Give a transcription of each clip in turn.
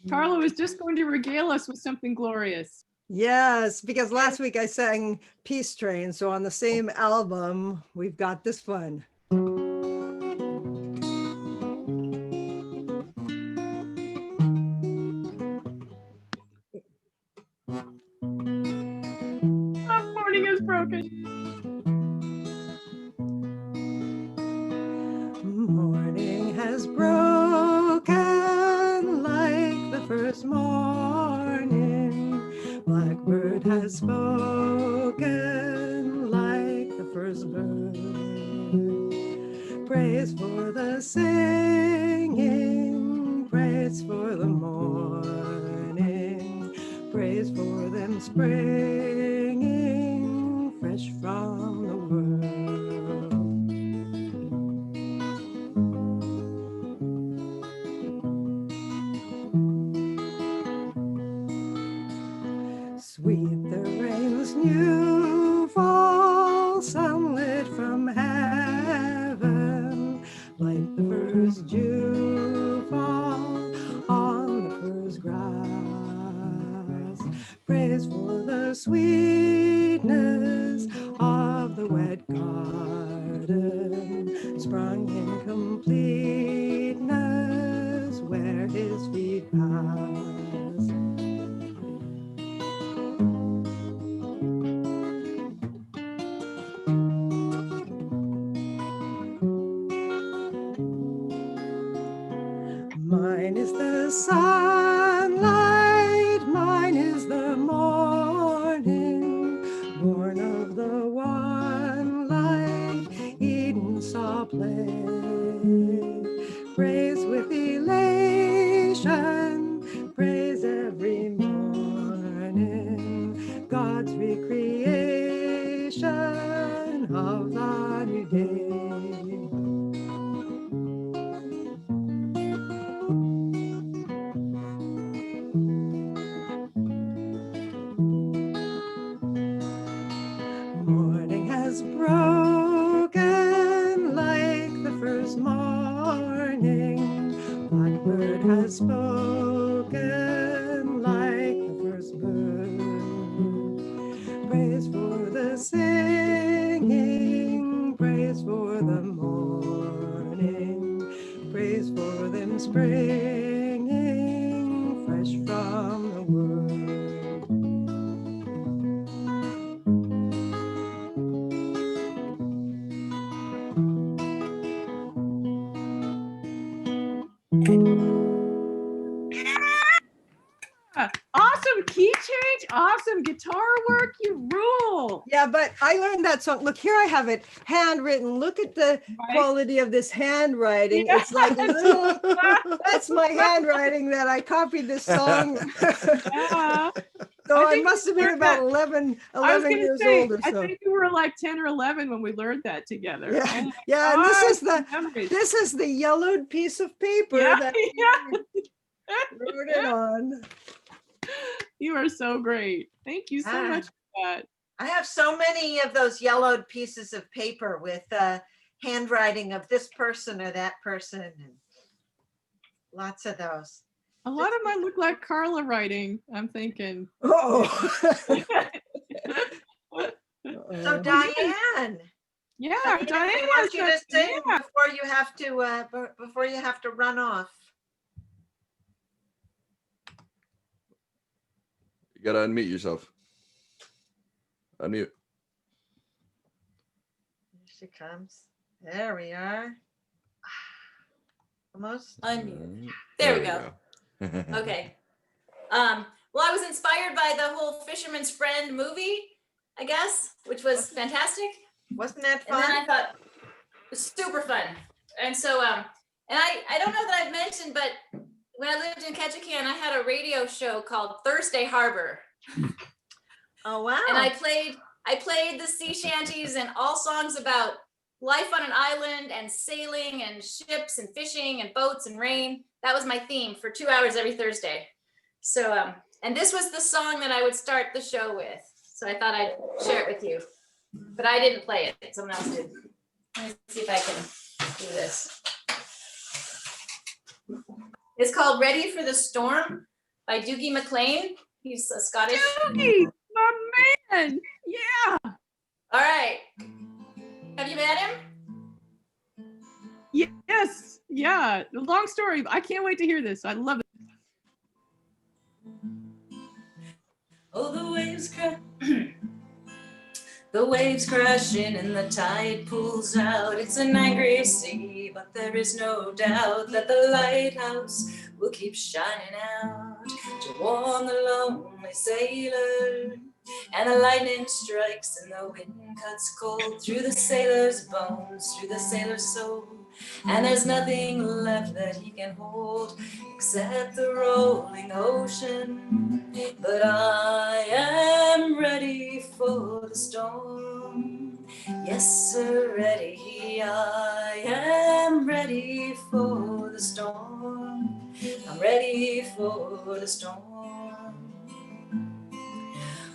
Carla was just going to regale us with something glorious. Yes, because last week I sang Peace Train. So on the same album, we've got this one. Morning is broken. Morning has broken like the first morning. Blackbird has spoken like the first bird. Praise for the singing, praise for the morning, praise for them springing fresh from the world. Sweet the rain's new fall, sunlit from heaven, like the first dew fall on the first grass. Praise for the sweetness of the wet garden, sprung in completeness where his feet pass. Mine is the sunlight, mine is the morning, born of the one light Eden saw play. Praise with elation, praise every morning, God's recreation of the new day. Morning has broken like the first morning. Blackbird has spoken like the first bird. Praise for the singing, praise for the morning, praise for them springing fresh from the world. Awesome key change, awesome guitar work, you rule. Yeah, but I learned that song. Look, here I have it handwritten. Look at the quality of this handwriting. Yeah. It's like little, that's my handwriting that I copied this song. Yeah. So I think must have we been learned about that- 11 I was gonna years say, old or I so. think you were like 10 or 11 when we learned that together. Yeah, Oh my yeah, and this is gosh, the memories. this is the yellowed piece of paper Yeah, that yeah. wrote it on. You are so great. Thank you so much for that. I have so many of those yellowed pieces of paper with handwriting of this person or that person, and lots of those. A lot of mine look like Carla writing, I'm thinking. Oh. So Diane. Yeah, Diane, we want you to sing before you have to run off. You gotta unmute yourself. Unmute. Here she comes. There we are. Almost. Unmute. There we go. Okay. Well, I was inspired by the whole Fisherman's Friend movie, I guess, which was fantastic. Wasn't that fun? And then I thought it was super fun. And so, and I don't know that I've mentioned, but when I lived in Ketchikan, I had a radio show called Thursday Harbor. Oh wow! And I played the sea shanties and all songs about life on an island and sailing and ships and fishing and boats and rain. That was my theme for 2 hours every Thursday. So, and this was the song that I would start the show with. So I thought I'd share it with you, but I didn't play it. Someone else did. Let me see if I can do this. It's called Ready for the Storm by Doogie McLean. He's a Scottish. Doogie, my man. Yeah. All right. Have you met him? Yes. Yeah. Long story. I can't wait to hear this. I love it. Oh, the waves crashing and the tide pulls out. It's an angry sea, but there is no doubt that the lighthouse will keep shining out to warn the lonely sailor. And the lightning strikes and the wind cuts cold through the sailor's bones, through the sailor's soul. And there's nothing left that he can hold except the rolling ocean. But I am ready for the storm. Yes, sir, ready. I am ready for the storm. I'm ready for the storm.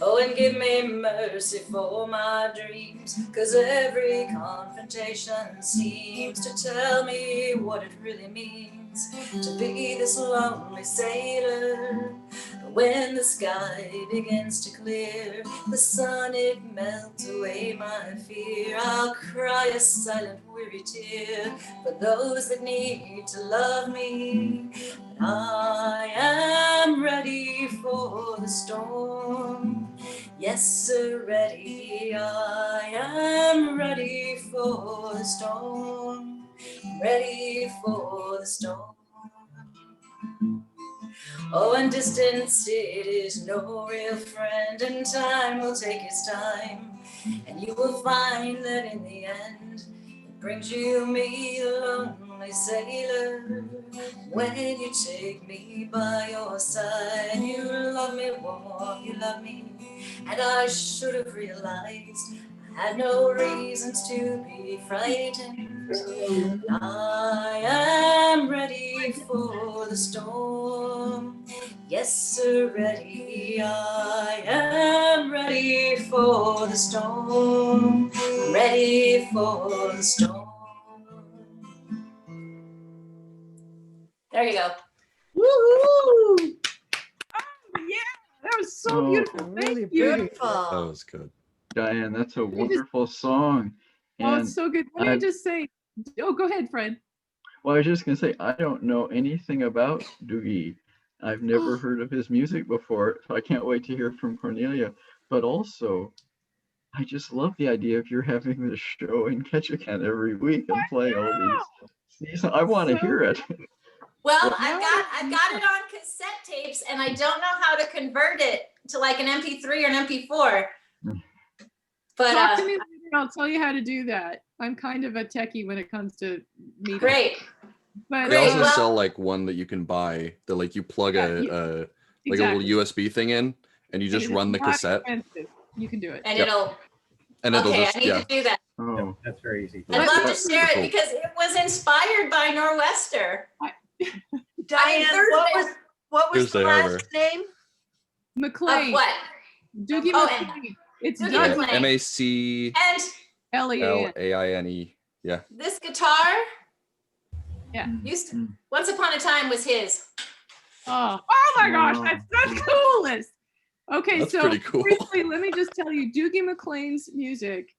Oh, and give me mercy for my dreams, 'cause every confrontation seems to tell me what it really means to be this lonely sailor. But when the sky begins to clear, the sun it melts away my fear. I'll cry a silent weary tear for those that need to love me. But I am ready for the storm. Yes, sir, ready. I am ready for the storm. Ready for the storm. Oh, and distance, it is no real friend, and time will take its time, and you will find that in the end, it brings you me, the lonely sailor. When you take me by your side, you love me warm, you love me, and I should have realized I had no reasons to be frightened. I am ready for the storm. Yes, sir, ready. I am ready for the storm. I'm ready for the storm. There you go. Woo! Oh, yeah. That was so Oh, beautiful. really Thank you. That Beautiful. was good. Diane, that's a wonderful song. Oh, And it's so good. Let me just say, oh, go ahead, Fred. well, I was just gonna say, I don't know anything about Doogie. I've never heard of his music before, so I can't wait to hear from Cornelia. But also, I just love the idea of you're having this show in Ketchikan every week and playing all these. I want to So hear it. Well, Well, I've got it on cassette tapes, and I don't know how to convert it to like an MP3 or an MP4. But talk to me later. I'll tell you how to do that. I'm kind of a techie when it comes to media. great. But They also Well- sell like one that you can buy that like you plug Yeah, a like exactly. a little USB thing in, and you just And run the it's not cassette, expensive. You can do it. And Yep. it'll and it'll okay, just I need to do that. Oh, That's very easy. I'd love to That's share cool. it because it was inspired by Nor'Wester. Diane, what was Thursday the Harbor. last name? McLean. Of what? Doogie Oh, McLean. It's Doogie Doug McLean. MACLAINE. And L-E-A-N. Yeah. this guitar Yeah. used to, once upon a time was his. Oh my gosh, that's the coolest. Okay, That's so pretty cool. briefly, let me just tell you, Doogie McLean's music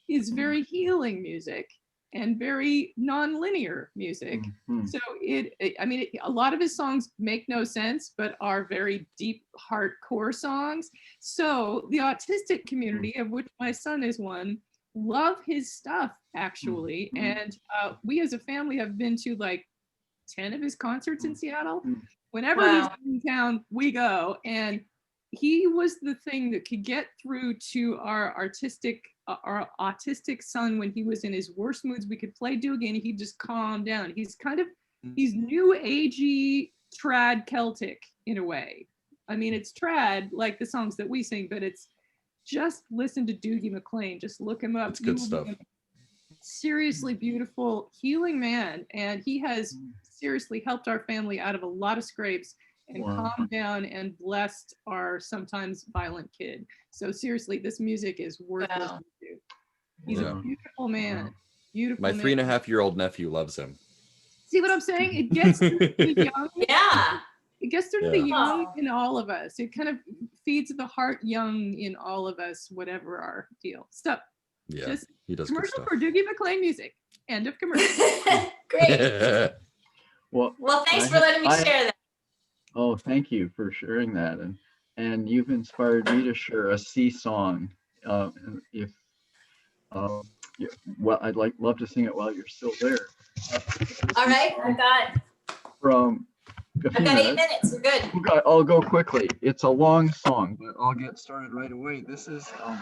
is very healing music and very non-linear music. mhm. So a lot of his songs make no sense, but are very deep hardcore songs. So the autistic community, of which my son is one, love his stuff actually. And we as a family have been to like 10 of his concerts in Seattle. Whenever Wow. he's in town, we go. And he was the thing that could get through to our autistic son when he was in his worst moods. We could play Doogie and he'd just calm down. He's new agey trad Celtic in a way. I mean, it's trad like the songs that we sing, but it's just listen to Doogie McLean. Just look him up. It's good You will stuff. be seriously beautiful, healing man. And he has seriously helped our family out of a lot of scrapes and Wow. calmed down and blessed our sometimes violent kid. So seriously, this music is worth Wow. listening to. He's Yeah. a beautiful man. Beautiful My man. 3.5-year-old nephew loves him. See what I'm saying? It gets to the young. Yeah. It gets sort of the Yeah. young Oh. in all of us. It kind of feeds the heart young in all of us, whatever our deal. So Yeah, just he does good commercial stuff. for Doogie McClain music. End of commercial. Great. Well, Well, thanks I for ha- letting me I- share that. oh, thank you for sharing that, and you've inspired me to share a sea song. If yeah, well, I'd love to sing it while you're still there. All right, From a I've few got 8 minutes. minutes. We're good. Okay, I'll go quickly. It's a long song, but I'll get started right away. This is a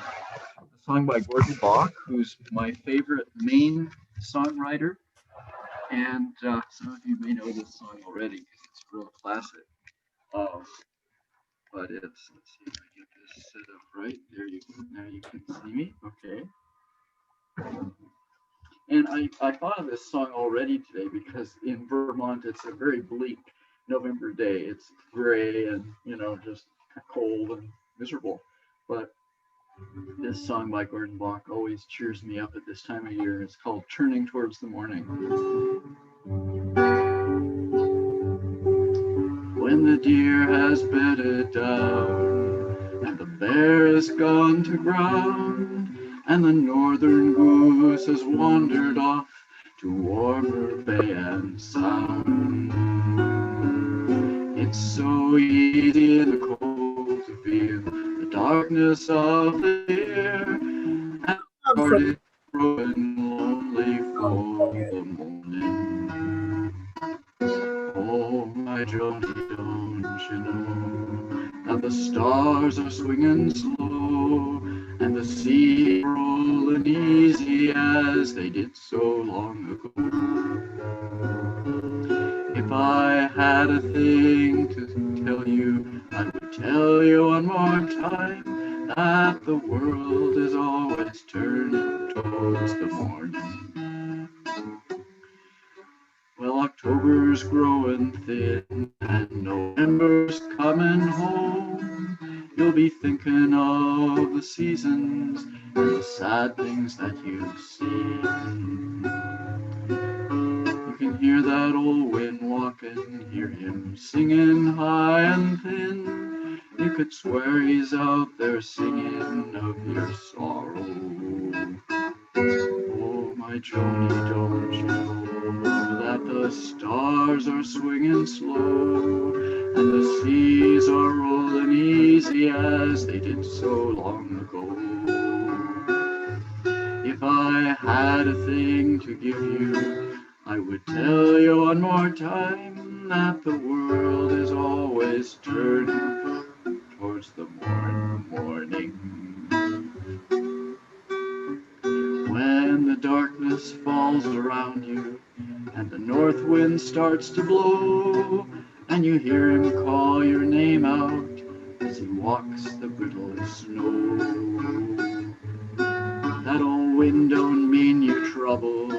song by Gordon Bach, who's my favorite Maine songwriter. And some of you may know this song already because it's a real classic. But it's, let's see if I get this set up right. There you go. Now you can see me. Okay. And I thought of this song already today because in Vermont, it's a very bleak November day. It's gray and, just cold and miserable. But this song by Gordon Bach always cheers me up at this time of year. It's called Turning Towards the Morning. When the deer has bedded down and the bear is gone to ground and the northern goose has wandered off to warmer bay and sound, it's so easy in the cold to feel the darkness of the year and hearted, growing lonely for the morning. Oh, my Johnny, don't you know that the stars are swinging slow and the sea rolling easy as they did so long ago? If I had a thing to tell you, I would tell you one more time that the world is always turning towards the morning. Well, October's growing thin and November's coming home. You'll be thinking of the seasons and the sad things that you've seen. You can hear that old wind walking, hear him singing high and thin. You could swear he's out there singing of your sorrow. Oh, my Joni, don't you know that the stars are swinging slow and the seas are rolling easy as they did so long ago? If I had a thing to give you, I would tell you one more time that the world is always turning towards the morning. When the darkness falls around you and the north wind starts to blow and you hear him call your name out as he walks the brittle snow, that old wind don't mean you trouble.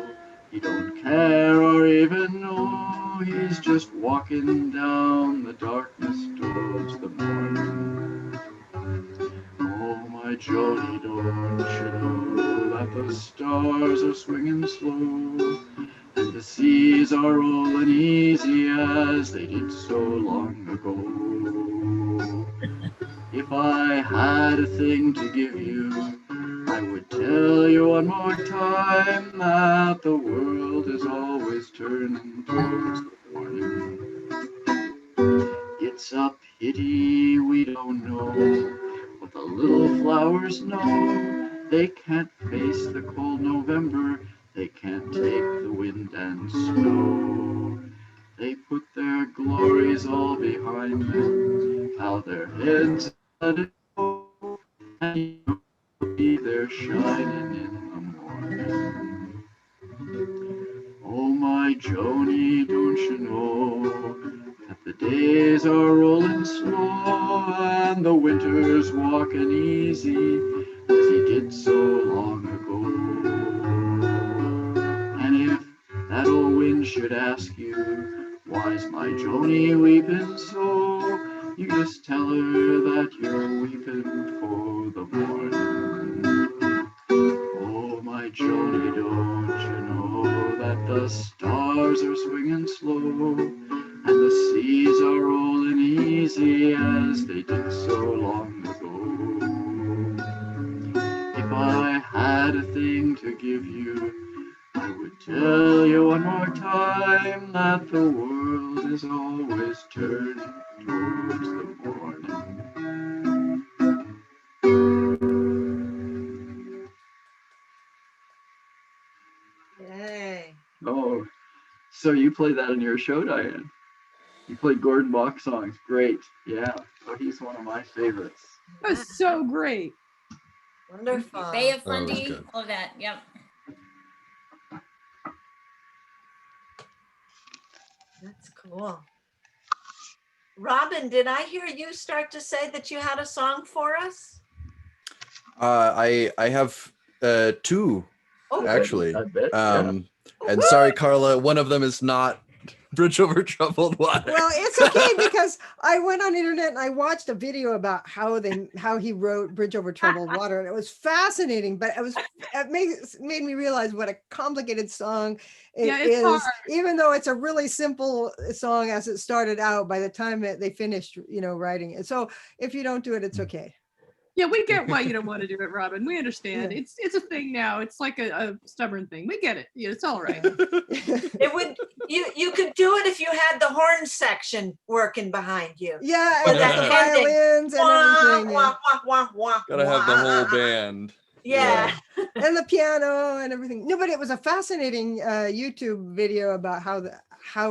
He don't care or even know. He's just walking down the darkness towards the morning. Oh, my Joni, don't you know that the stars are swinging slow and the seas are rolling easy as they did so long ago? If I had a thing to give you, I would tell you one more time that the world is always turning towards the morning. It's a pity we don't know what the little flowers know. They can't face the cold November, they can't take the wind and snow. They put their glories all behind them, bow their heads and let it go, and you'll be there shining in the morning. Oh, my Joni, don't you know that the days are rolling slow and the winter's walking easy as he did so long ago? And if that old wind should ask you, why's my Joni weeping so? You just tell her that you're weeping for the morning. Oh, my Joni, don't you know that the stars are swinging slow and the seas are rolling easy as they did so long ago. If I had a thing to give you, I would tell you one more time that the world is always turning towards the morning. Yay. Oh, so you play that in your show, Diane? You played Gordon Bach songs. Great. Yeah. So he's one of my favorites. That was so great. Wonderful. Bay of Oh, that was Fundy, good. all of that. Yep. That's cool. Robin, did I hear you start to say that you had a song for us? I have two Oh, actually. I bet. Yeah. And sorry, Carla, one of them is not Bridge Over Troubled Water. Well, it's okay because I went on the internet and I watched a video about how he wrote Bridge Over Troubled Water, and it was fascinating. But it made me realize what a complicated song it it's is. hard. Even though it's a really simple song as it started out, by the time they finished, writing it. So if you don't do it, it's okay. Yeah, we get why you don't want to do it, Robin. We understand. Yeah. It's a thing now. It's like a stubborn thing. We get it. Yeah, it's all right. it would. You could do it if you had the horn section working behind you. Yeah, Or and that the ending. violins and Wah, everything. wah, wah, wah, wah, Gotta have the wah. whole band. Yeah. And the piano and everything. No, but it was a fascinating YouTube video about how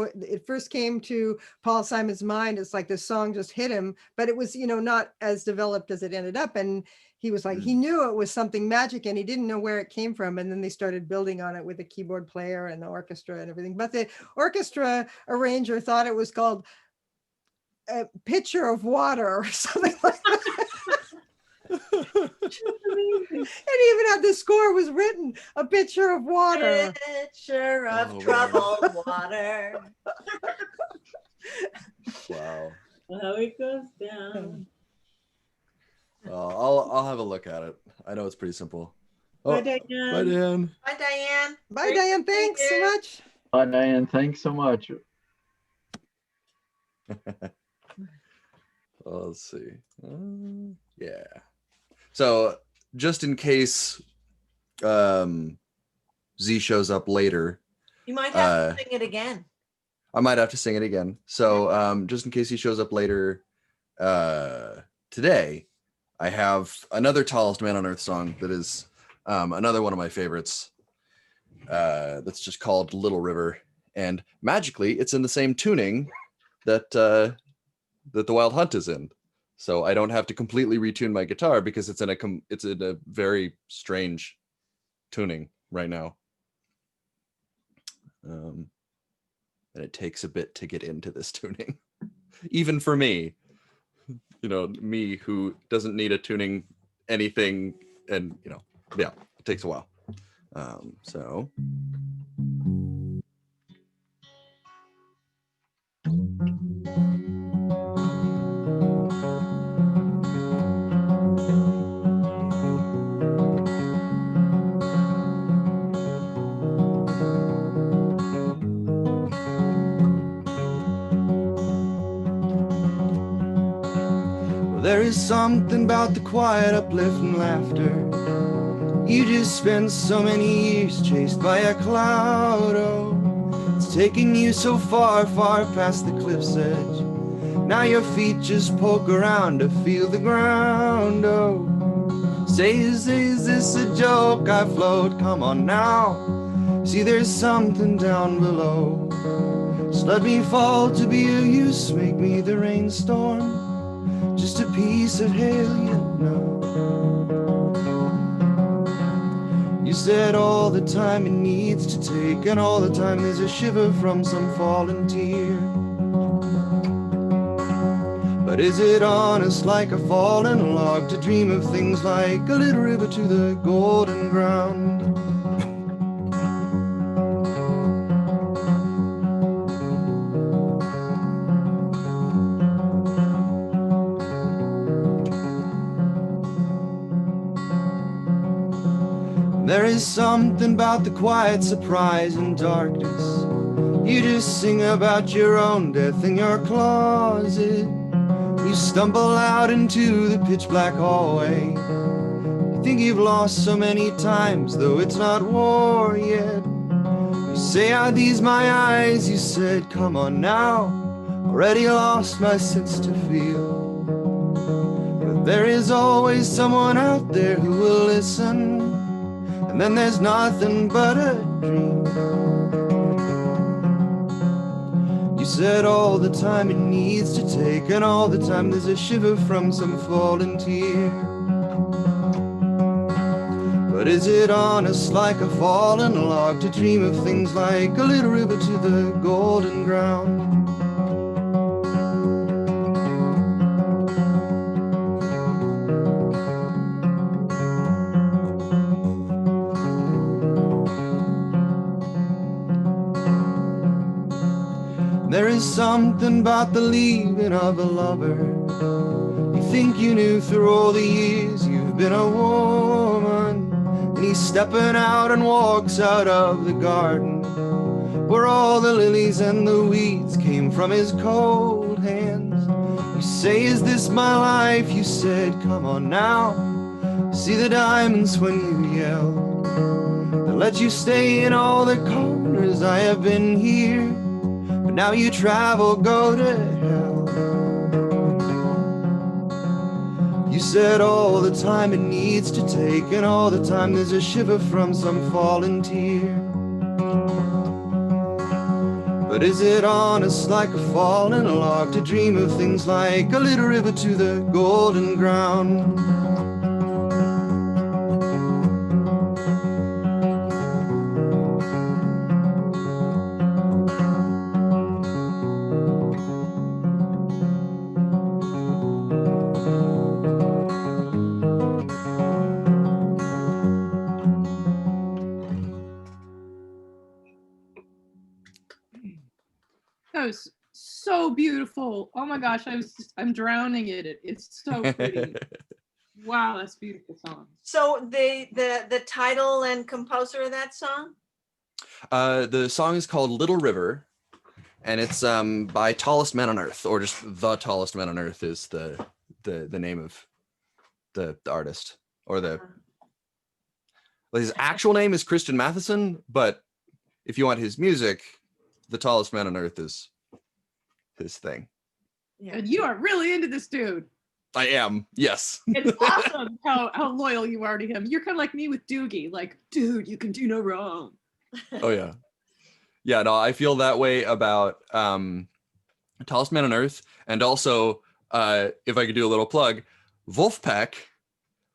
it first came to Paul Simon's mind. It's like this song just hit him, but it was, not as developed as it ended up. And he was like, he knew it was something magic and he didn't know where it came from. And then they started building on it with the keyboard player and the orchestra and everything. But the orchestra arranger thought it was called A Pitcher of Water or something like that. And even had the score was written, A Pitcher of Water. Pitcher of Oh, troubled water. Wow. How it goes down. I'll have a look at it. I know it's pretty simple. Oh, Bye, Diane. bye, Dan. Bye, Diane. Bye, Great Diane. to see Thanks so you. much. Bye, Diane. Thanks so much. Let's see. Yeah. So just in case Z shows up later, You might have to sing it again. I might have to sing it again. So just in case he shows up later today, I have another Tallest Man on Earth song that is another one of my favorites. That's just called Little River. And magically, it's in the same tuning that the Wild Hunt is in. So I don't have to completely retune my guitar because it's in a very strange tuning right now. And it takes a bit to get into this tuning, even for me, me who doesn't need a tuning anything, and yeah, it takes a while. So. There is something about the quiet, uplifting laughter. You just spent so many years chased by a cloud. Oh, it's taking you so far, far past the cliff's edge. Now your feet just poke around to feel the ground. Oh, say, is this a joke? I float, come on now. See, there's something down below. Just let me fall to be of use, make me the rainstorm. Just a piece of hail, You said all the time it needs to take, and all the time there's a shiver from some fallen tear. But is it honest like a fallen log to dream of things like a little river to the golden ground? There is something about the quiet surprise and darkness. You just sing about your own death in your closet. you stumble out into the pitch black hallway. You think you've lost so many times, though it's not war yet. You say, are these my eyes? You said, come on now. Already lost my sense to feel. But there is always someone out there who will listen. And then there's nothing but a dream. You said all the time it needs to take, and all the time there's a shiver from some fallen tear. But is it honest like a fallen log to dream of things like a little river to the golden ground? There is something about the leaving of a lover. You think you knew through all the years you've been a woman. And he's stepping out and walks out of the garden where all the lilies and the weeds came from his cold hands. You say, is this my life? You said, come on now. See the diamonds when you yell. They'll let you stay in all the corners. I have been here. Now you travel, go to hell. You said all the time it needs to take, and all the time there's a shiver from some fallen tear. But is it honest like a fallen log to dream of things like a little river to the golden ground? That was so beautiful. Oh my gosh, I'm drowning in it. It's so pretty. Wow, that's a beautiful song. So the title and composer of that song? The song is called Little River, and it's by Tallest Man on Earth, or just The Tallest Man on Earth is the name of the artist, or well, his actual name is Christian Matheson, but if you want his music, The Tallest Man on Earth is his thing. Yeah. And you are really into this dude. I am, yes. It's awesome how loyal you are to him. You're kind of like me with Doogie, like, dude, you can do no wrong. Oh yeah. Yeah, no, I feel that way about Tallest Man on Earth, and also if I could do a little plug, Wolfpack,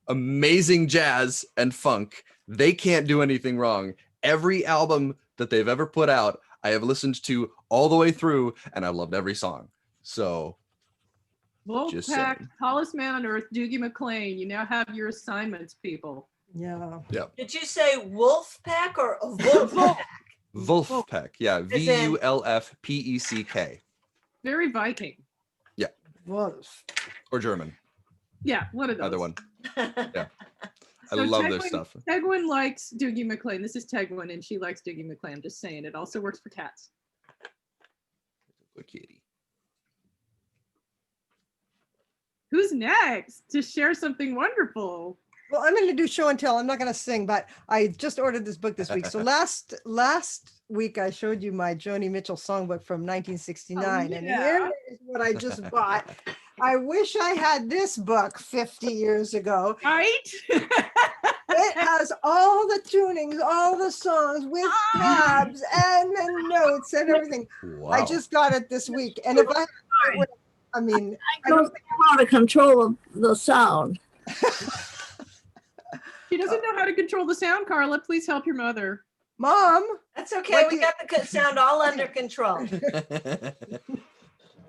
amazing jazz and funk. They can't do anything wrong. Every album that they've ever put out, I have listened to all the way through, and I loved every song. So, just Wolfpack, saying. Tallest Man on Earth, Doogie McClain. You now have your assignments, people. Yeah. Yeah. Did you say Wolfpack or Wolfpack? Wolfpack, yeah, Vulfpeck. Very Viking. Wolf. Or German, Yeah, one of those. either one. Yeah, I So love their stuff. Tegwin likes Doogie McClain. This is Tegwin, and she likes Doogie McClain. I'm just saying, it also works for cats. Good kitty. Who's next to share something wonderful? Well, I'm going to do show and tell. I'm not going to sing, but I just ordered this book this week. So last week I showed you my Joni Mitchell songbook from 1969, and here is what I just bought. I wish I had this book 50 years ago. Right? It has all the tunings, all the songs with tabs and the notes and everything. Wow. I just got it this week, and if I mean, I don't don't think how to control the sound. She doesn't know how to control the sound, Carla. Please help your mother. Mom. That's okay. What We do got the sound all under control.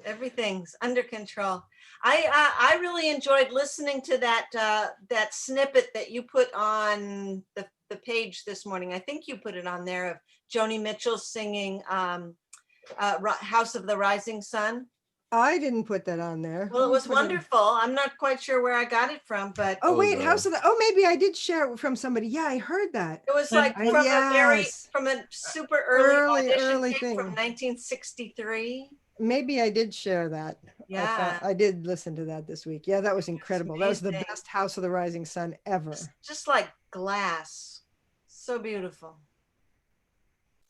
Everything's under control. I really enjoyed listening to that snippet that you put on the page this morning. I think you put it on there of Joni Mitchell singing House of the Rising Sun. I didn't put that on there. Well, it Who was put wonderful. I'm not quite sure where I got it from, but Oh wait, no. House of the. Oh, maybe I did share it from somebody. Yeah, I heard that. it was like Yes. from a super early audition Early tape thing. from 1963. maybe I did share that. Yeah. I did listen to that this week. Yeah, that was incredible. That was the amazing. best House of the Rising Sun ever. Just like glass. So beautiful.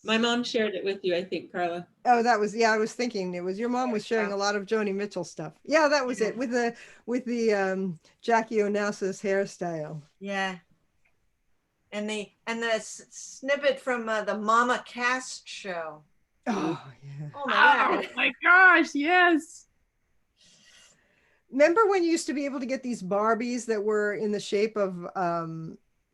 My mom shared it with you, I think, Carla. Oh, that was, yeah, I was thinking it was your mom was sharing a lot of Joni Mitchell stuff. Yeah, that was it with the Jackie Onassis hairstyle. Yeah. And the snippet from the Mama Cast show. Oh, yeah. Oh my God. Oh my gosh, yes. Remember when you used to be able to get these Barbies that were in the shape of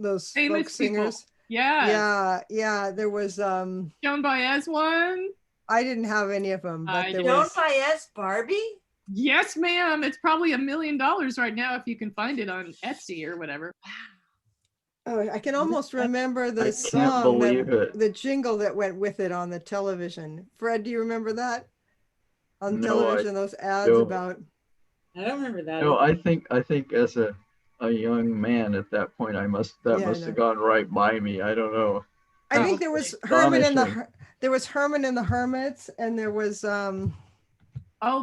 those Famous folk singers? people. Yeah. Yeah. There was Joan Baez one. I didn't have any of them, but there Joan was. Baez Barbie? Yes, ma'am. It's probably $1 million right now if you can find it on Etsy or whatever. Oh, I can almost remember the can't song, believe it. the jingle that went with it on the television. Fred, do you remember that? On No, television, those ads don't. about. I don't remember that. No, I think as a young man at that point, must have gone right by me. I don't know. I think there was Herman and the Hermits, and there was Oh,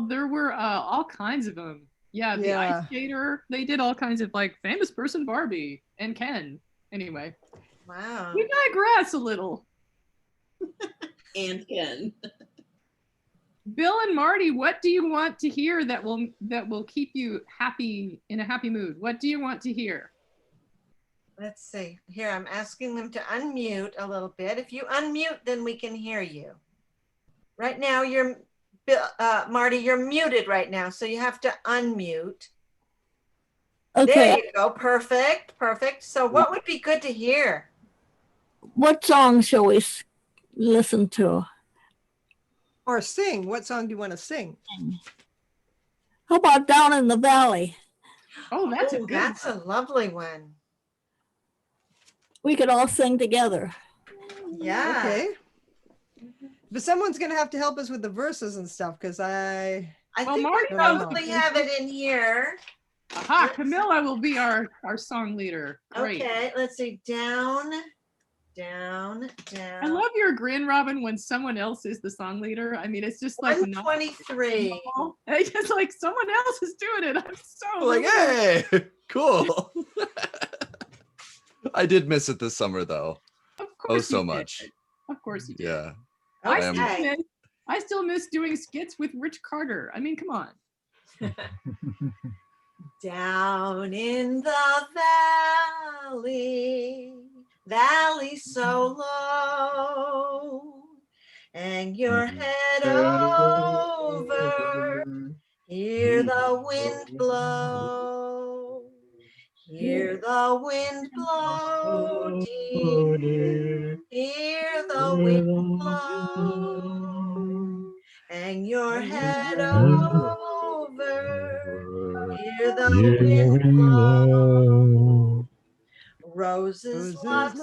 there were all kinds of them. Yeah, the Ice Skater. They did all kinds of like famous person Barbie and Ken. Anyway. Wow. We digress a little. And Ken. Bill and Marty, what do you want to hear that will keep you happy, in a happy mood? What do you want to hear? Let's see. Here, I'm asking them to unmute a little bit. If you unmute, then we can hear you. Right now, Marty, you're muted right now, so you have to unmute. Okay. There you go. Perfect. Perfect. So what would be good to hear? What song shall we listen to? or sing. What song do you want to sing? How about Down in the Valley? Oh, that's That's a lovely one. We could all sing together. Yeah. Okay. But someone's going to have to help us with the verses and stuff because I Well, think Marty we probably knows. have it in here. Aha, Camilla will be our song leader. Great. Okay, let's see. Down, down, down. I love your grin, Robin, when someone else is the song leader. I mean, it's just like 123. It's just like someone else is doing it. I'm so Like, hey, cool. I did miss it this summer though. Of Oh, course so you did. much. Of course you did. Yeah. Okay. I still miss doing skits with Rich Carter. I mean, come on. Down in the valley, valley so low, hang your head over, hear the wind blow, hear the wind blow, dear, hear the wind blow, hang your head over. Hear the wind blow. Roses love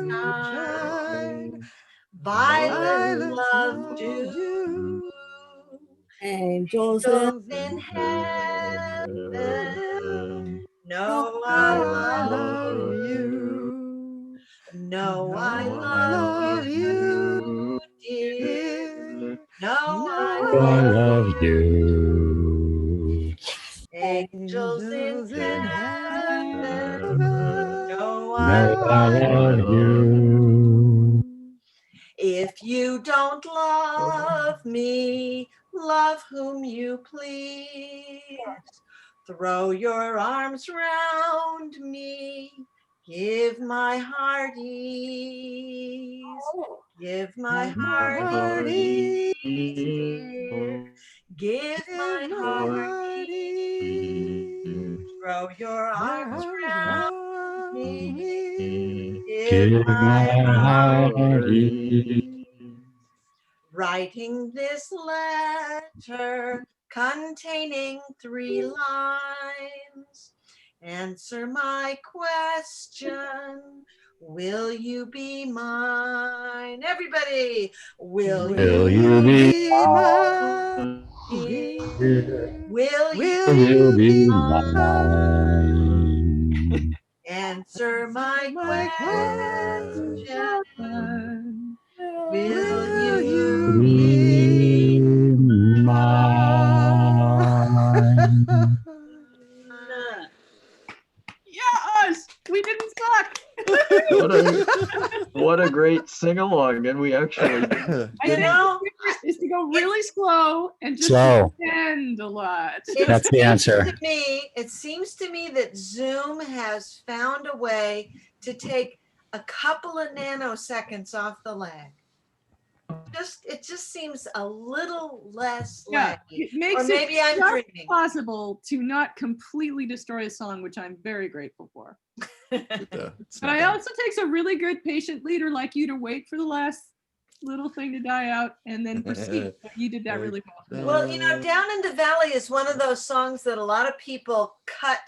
sunshine. Violets love dew. Angels Angels in heaven. No, I love you. No, I love you, dear. No, I love you. Angels in heaven. No, I love you. If you don't love me, love whom you please. Throw your arms round me. Give my heart ease. Give my heart ease. Dear. Give my heart ease. Throw your arms round me. Give my heart ease. Writing this letter containing 3 lines. Answer my question. Will you be mine? Everybody, will you be mine? Will you be mine? Answer my question. Will you be Yes, we didn't suck. What a great sing along, and we actually did. I You think know, the secret is to go really slow and just Slow. pretend a lot. That's the answer. it seems to me that Zoom has found a way to take a couple of nanoseconds off the lag. It just seems a little less Yeah, laggy. it makes Or maybe I'm just dreaming. possible to not completely destroy a song, which I'm very grateful for. But it also takes a really good patient leader like you to wait for the last little thing to die out and then proceed. But you did that really well. Well, you know, Down in the Valley is one of those songs that a lot of people cut,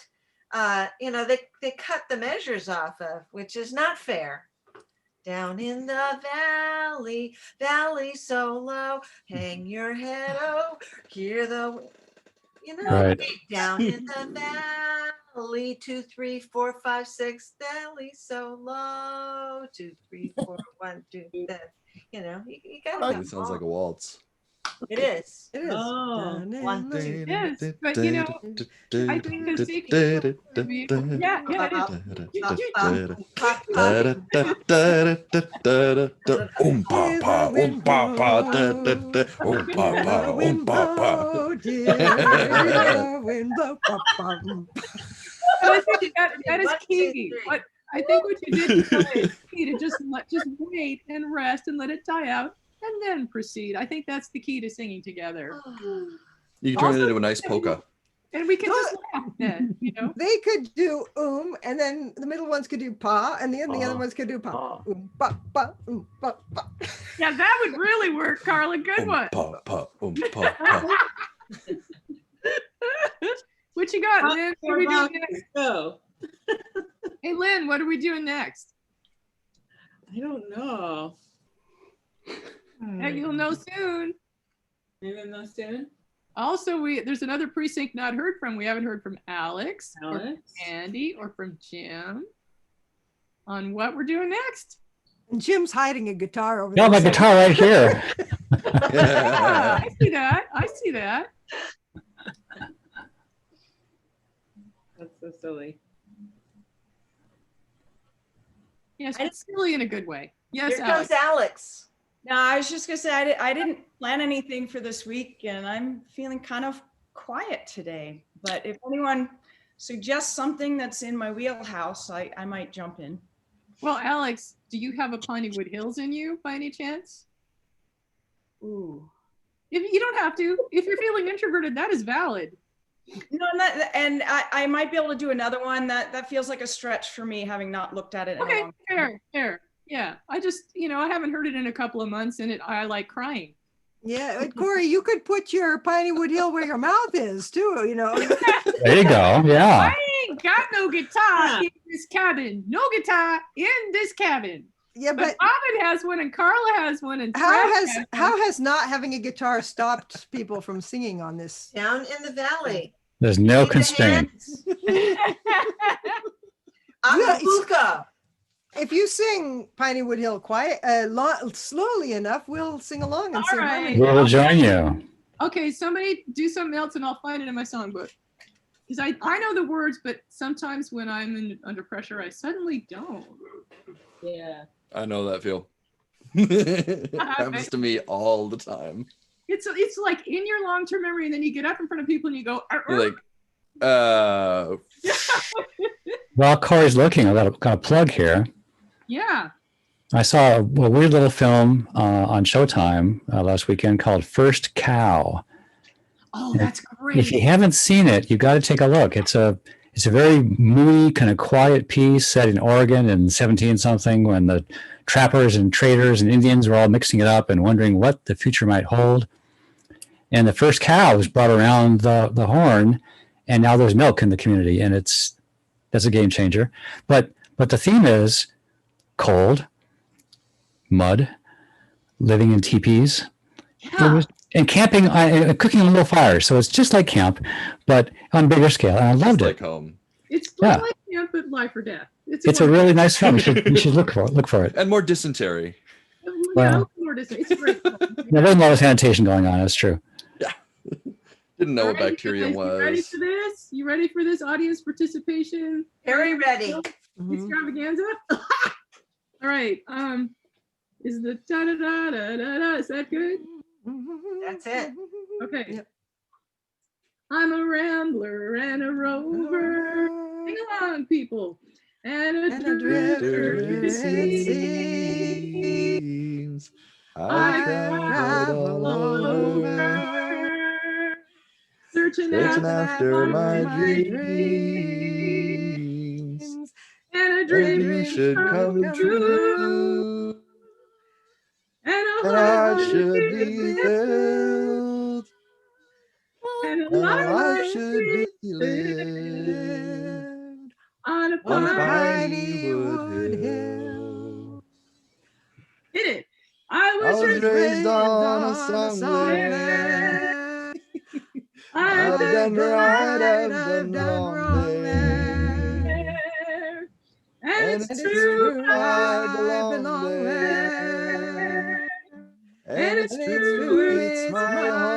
they cut the measures off of, which is not fair. Down in the valley, valley so low, hang your head over, hear the, Right. down in the valley, 2, 3, 4, 5, 6, valley so low, 2, 3, 4, 1, 2, that, you gotta It sounds like a waltz. It is. It is. Oh. Down in One, the- two. Yes, but I think the secret would be, yeah, it I think that is 1, 2, key. 3. What I think what you did is key to just wait and rest and let it die out and then proceed. I think that's the key to singing together. You can turn it into a nice polka. And we can just laugh then, They could do and then the middle ones could do pa, and the other ones could do pa. Pa, pa, pa, pa. Yeah, that would really work, Carla. Good one. Pa, pa, pa. What you got, Lynn? What are we doing next? Go. Hey, Lynn, what are we doing next? I don't know. Yeah, you'll know soon. Maybe I'll know soon. Also, there's another precinct not heard from. We haven't heard from Alex, or from Alex. Andy, or from Jim on what we're doing next. And Jim's hiding a guitar over No, there. my guitar right here. Yeah, I see that. I see that. That's so silly. Yes, but silly in a good way. Yes, Here Alex. comes Alex. No, I was just gonna say, I didn't plan anything for this week and I'm feeling kind of quiet today. But if anyone suggests something that's in my wheelhouse, I might jump in. Well, Alex, do you have a Pineywood Hills in you by any chance? Ooh. If you don't have to, if you're feeling introverted, that is valid. No, and I might be able to do another one. That feels like a stretch for me, having not looked at it in a Okay, long time. fair. Yeah, I just, I haven't heard it in a couple of months and I like crying. Yeah, Corey, you could put your Pineywood Hill where your mouth is too, There you go. Yeah. I ain't got no guitar in this cabin. No guitar in this cabin. Yeah, But but Robin has one and Carla has one and how Brad has has one. how has not having a guitar stopped people from singing on this? Down in the valley. There's no Leave the constraint. hands. Acapulco. If you sing Pineywood Hill quiet, slowly enough, we'll sing along and All sing right. harmony. We'll join you. Okay, somebody do something else and I'll find it in my songbook. Because I know the words, but sometimes when I'm under pressure, I suddenly don't. Yeah. I know that feel. Happens to me all the time. It's like in your long-term memory, and then you get up in front of people and you go, You're like, While Corey's looking, I've got a plug here. yeah. I saw a weird little film on Showtime last weekend called First Cow. Oh, that's great. If you haven't seen it, you got to take a look. It's a very moody, kind of quiet piece set in Oregon in 17 something, when the trappers and traders and Indians were all mixing it up and wondering what the future might hold. And the first cow was brought around the horn, and now there's milk in the community, and that's a game changer. But the theme is cold, mud, living in teepees. Yeah. And camping, cooking on little fires. So it's just like camp, but on a bigger scale. And I loved like it. home. It's Yeah. like camp, but life or death. It's a really nice film. You should look for it. And more dysentery. Yeah, it's a great film. There wasn't a lot of sanitation going on. That's true. Didn't know All what right, bacterium you guys, you ready was. for this? You ready for this audience participation? Very ready. Extravaganza. All right. Is the da da da da da da? Is that good? That's it. Okay. Yep. I'm a rambler and a rover. Sing along, people. And a drifter. drifter, It it seems. Seems I travel over, searching searching after after my my dreams. and a And a dream dream should come true. and a And heart heart should should be be filled. and a And life life should should be be lived on a on a fine. piney wood hill. Hit it. I I was was raised on a songbird. songbird. I've I've done done right, I've I've done done wrong wrong there. there. And And it's And it's it's true. true, true, I I belong belong there. there. And it's And it's true, true, it's my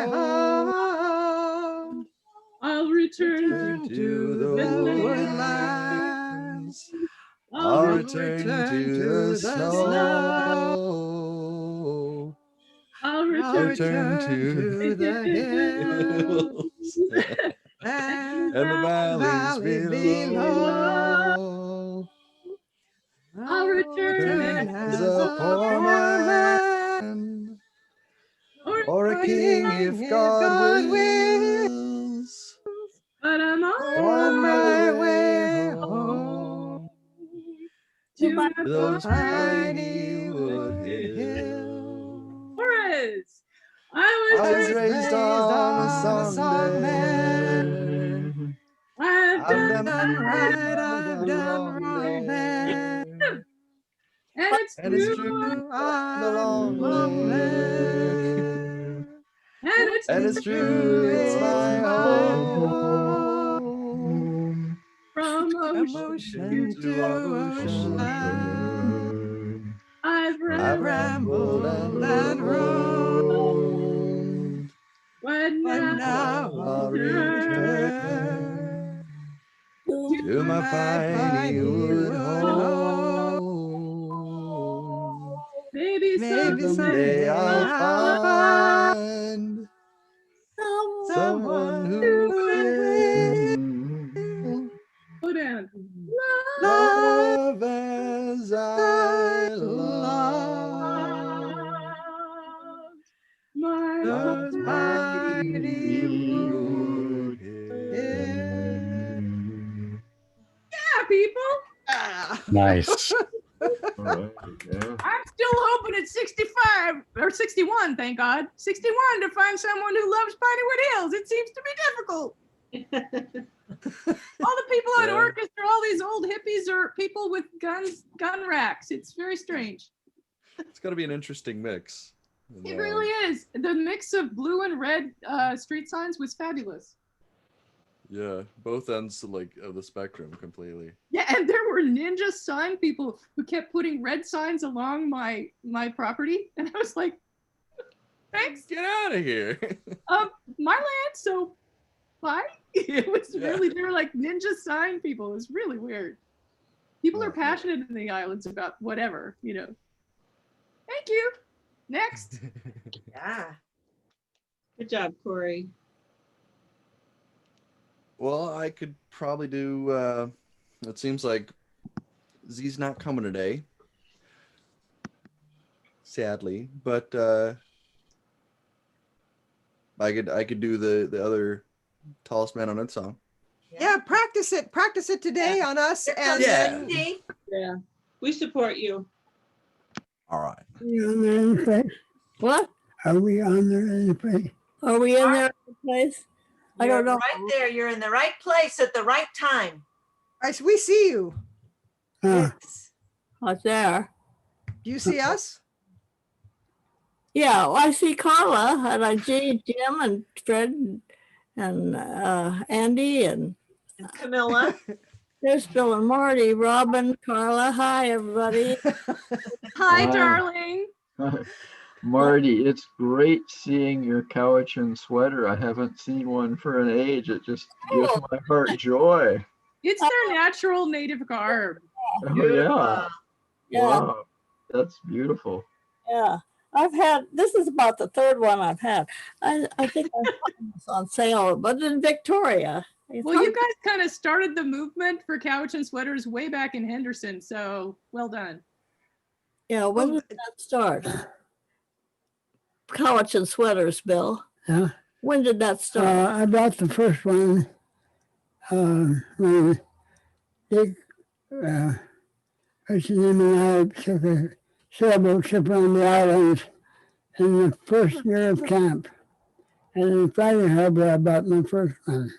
home. home. I'll return Return To to the the woodlands. woodlands. I'll I'll return return to the snow. I'll I'll return Return return to to the hills hills and and the the valleys valley below. I'll return return As as a a poor poor man, man, or or a king if God wills. but I'm on on my way way home home to my to those piney piney wood wood hills. forest. I I was was raised on a songbird. I've I've done done right, right, I've I've done done wrong wrong there. there. and it's And it's true. true, I I belong belong there. there. And it's And true. it's true, it's my home. From From ocean ocean To to ocean, ocean, I've I've rambled, rambled and and roamed. but but now now I'll I'll return return to my piney wood home. maybe Maybe Someday someday I'll I'll find someone someone who who will Go down. love love as I love My those my piney piney wood wood hill. hills. yeah, people. Nice. All right, yeah. I'm still hoping at 65 or 61, thank God, 61 to find someone who loves Pineywood Hills. It seems to be difficult. All the people at Yeah. orchestra, all these old hippies are people with guns, gun racks. It's very strange. It's got to be an interesting mix. And, It really is. The mix of blue and red street signs was fabulous. Yeah, both ends like of the spectrum completely. Yeah, and there were ninja sign people who kept putting red signs along my property, and I was like, "Thanks, Get out of here. my land." So, bye. It was Yeah. really, they were like ninja sign people. It was really weird. People are Oh, passionate in the islands about whatever, you know. Thank you. Next. Yeah. Good job, Corey. Well, I could probably do. It seems like Z's not coming today, sadly. But I could do the other Tallest Man on Earth song. Yeah, practice it today on us. Here And comes Yeah. Cindy. Yeah, we support you. All right. What? Are we on there anything? Are we in there place? I You're don't know. right there. You're in the right place at the right time. we see you. Yes. What's there? Do you see us? Yeah, well, I see Carla and I see Jim and Fred and Andy and And Camilla. there's Bill and Marty, Robin, Carla. Hi, everybody. Hi, Wow. darling. Marty, it's great seeing your Cowichan sweater. I haven't seen one for an age. It just gives my heart joy. It's their natural native garb. Oh yeah. Yeah. Wow. That's beautiful. Yeah. This is about the third one I've had. I think I found this on sale, but in Victoria. Well, you guys kind of started the movement for Cowichan sweaters way back in Henderson, so well done. Yeah, when did that start? Cowichan sweaters, Bill. Yeah. When did that start? I bought the first one when Dick, what's his name, and I took a sailboat trip around the islands in the first year of camp. And in Friday Harbor, I bought my first one.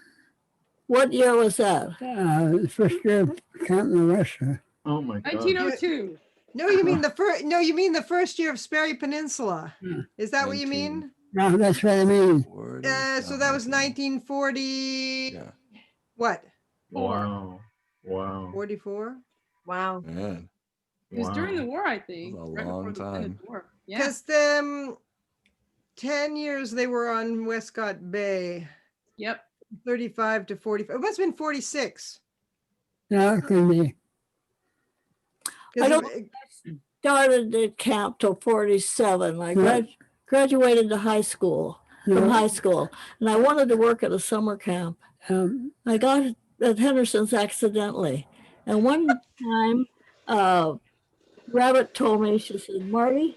What year was that? The first year of camp in Russia. Oh my God. 1902. No, you mean the first. No, you mean the first year of Sperry Peninsula. Is that what you mean? No, that's what I mean. So that was 1940. Yeah. What? Wow. Wow. 44. Wow. Man, It was during the war, I think. That was a right before long the end of time. the war. Yeah. Because 10 years they were on Westcott Bay. Yep. 35 to 45. It must have been 46. No, it could be. I don't started at camp till 47. I graduated to high school, from high school, and I wanted to work at a summer camp. I got at Henderson's accidentally. And one time, Rabbit told me, she said, Marty,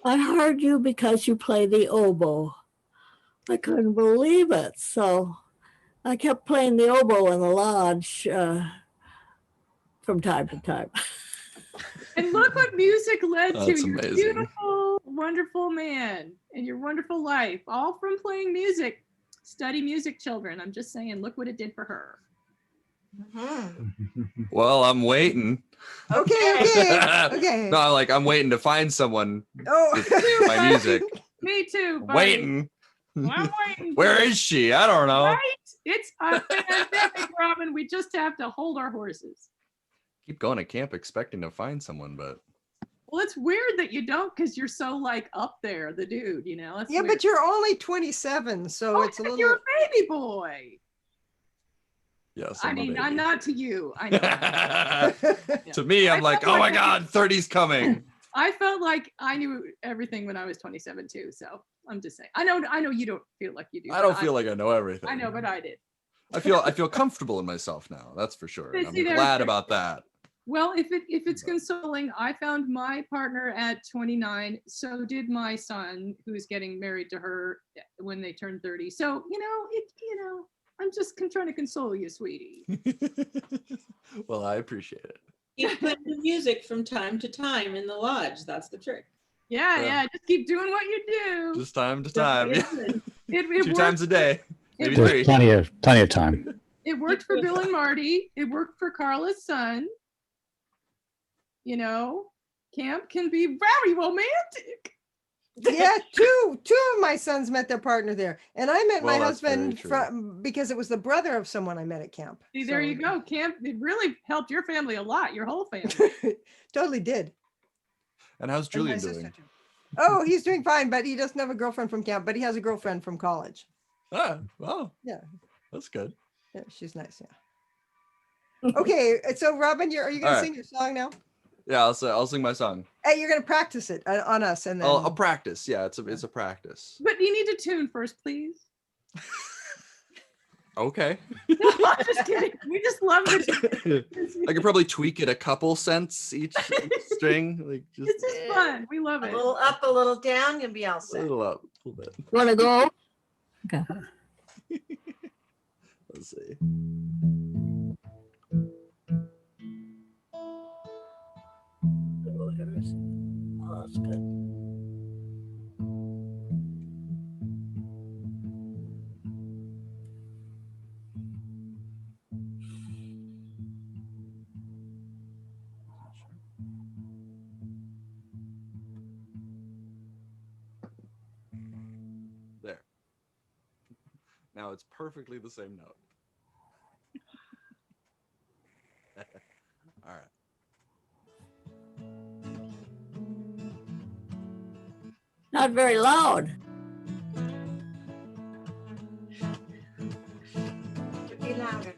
I hired you because you play the oboe. I couldn't believe it. So I kept playing the oboe in the lodge from time to time. And look what music led That's to. Your amazing. beautiful, wonderful man and your wonderful life, all from playing music. Study music, children. I'm just saying, look what it did for her. Well, I'm waiting. Okay. No, like I'm waiting to find someone Oh, with my music. Me too. Buddy. Waiting. I'm waiting. Where is she? I don't know. Right? It's a pandemic, Robin. We just have to hold our horses. Keep going to camp expecting to find someone, but Well, it's weird that you don't because you're so like up there, the dude, you know? That's yeah, weird. but you're only 27, so it's a little. You're a baby boy. yes. I I'm a mean, baby. I'm not to you. I know. To me, I'm like, felt oh my like God, 30's coming. I felt like I knew everything when I was 27 too. So I'm just saying. I know you don't feel like you do. I don't feel like I know everything. I know, but I did. I feel comfortable in myself now. That's for sure. And See, I'm there's- glad about that. Well, if it's consoling, I found my partner at 29. So did my son, who's getting married to her when they turn 30. So I'm just trying to console you, sweetie. Well, I appreciate it. Keep putting the music from time to time in the lodge. That's the trick. Yeah. Just keep doing what you do. Just time to time. It 2 times a day. Maybe It 3. There's plenty of time. It worked for Bill and Marty. It worked for Carla's son. You know, camp can be very romantic. Yeah, two of my sons met their partner there, and I met my Well, that's very husband from because it was the brother of someone I met at camp. See, there So- you go. Camp, it really helped your family a lot, your whole family. Totally did. And how's And my Julian sister doing? too. Oh, he's doing fine, but he doesn't have a girlfriend from camp, but he has a girlfriend from college. Ah, well, Yeah, that's good. yeah, she's nice. Yeah. Okay, so Robin, are you gonna All right. sing your song now? Yeah, I'll sing my song. Hey, you're gonna practice it on us, and then I'll practice. Yeah, it's a practice. But you need to tune first, please. Okay. I'm just kidding. We just love it. I could probably tweak it a couple cents each string, like just It's just fun. We love A it. little up, a little down, you'll be all a set. little up, a little bit. Want to go? Okay. Let's see. Oh, that's good. There. Now it's perfectly the same note. All right. Now not very loud. Could be louder.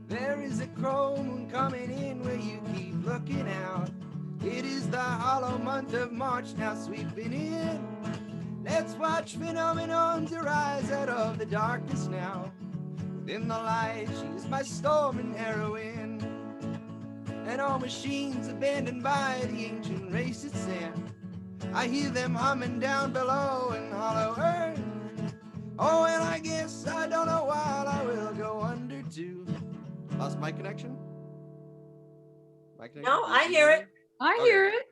There is a crow moon coming in where you keep looking out. It is the hollow month of March now sweeping in. Let's watch phenomenons arise out of the darkness now. Within the light, she is my storm and heroine. And all machines abandoned by the ancient race at sand. I hear them humming down below in hollow earth. Oh, and I guess I don't know why I will go under too. Lost my connection? My connection? No, I hear it. I Okay. hear it.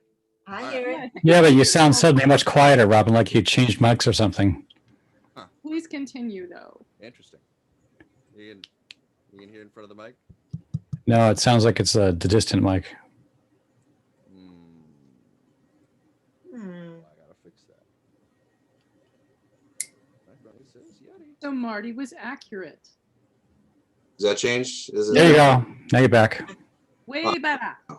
I hear it. Yeah, but you sound suddenly much quieter, Robin, like you changed mics or something. Please continue, though. Interesting. You can hear in front of the mic? No, it sounds like it's the distant mic. Hmm. I gotta fix that. So Marty was accurate. Does that change? There you go. Now you're back. Way better. Yay,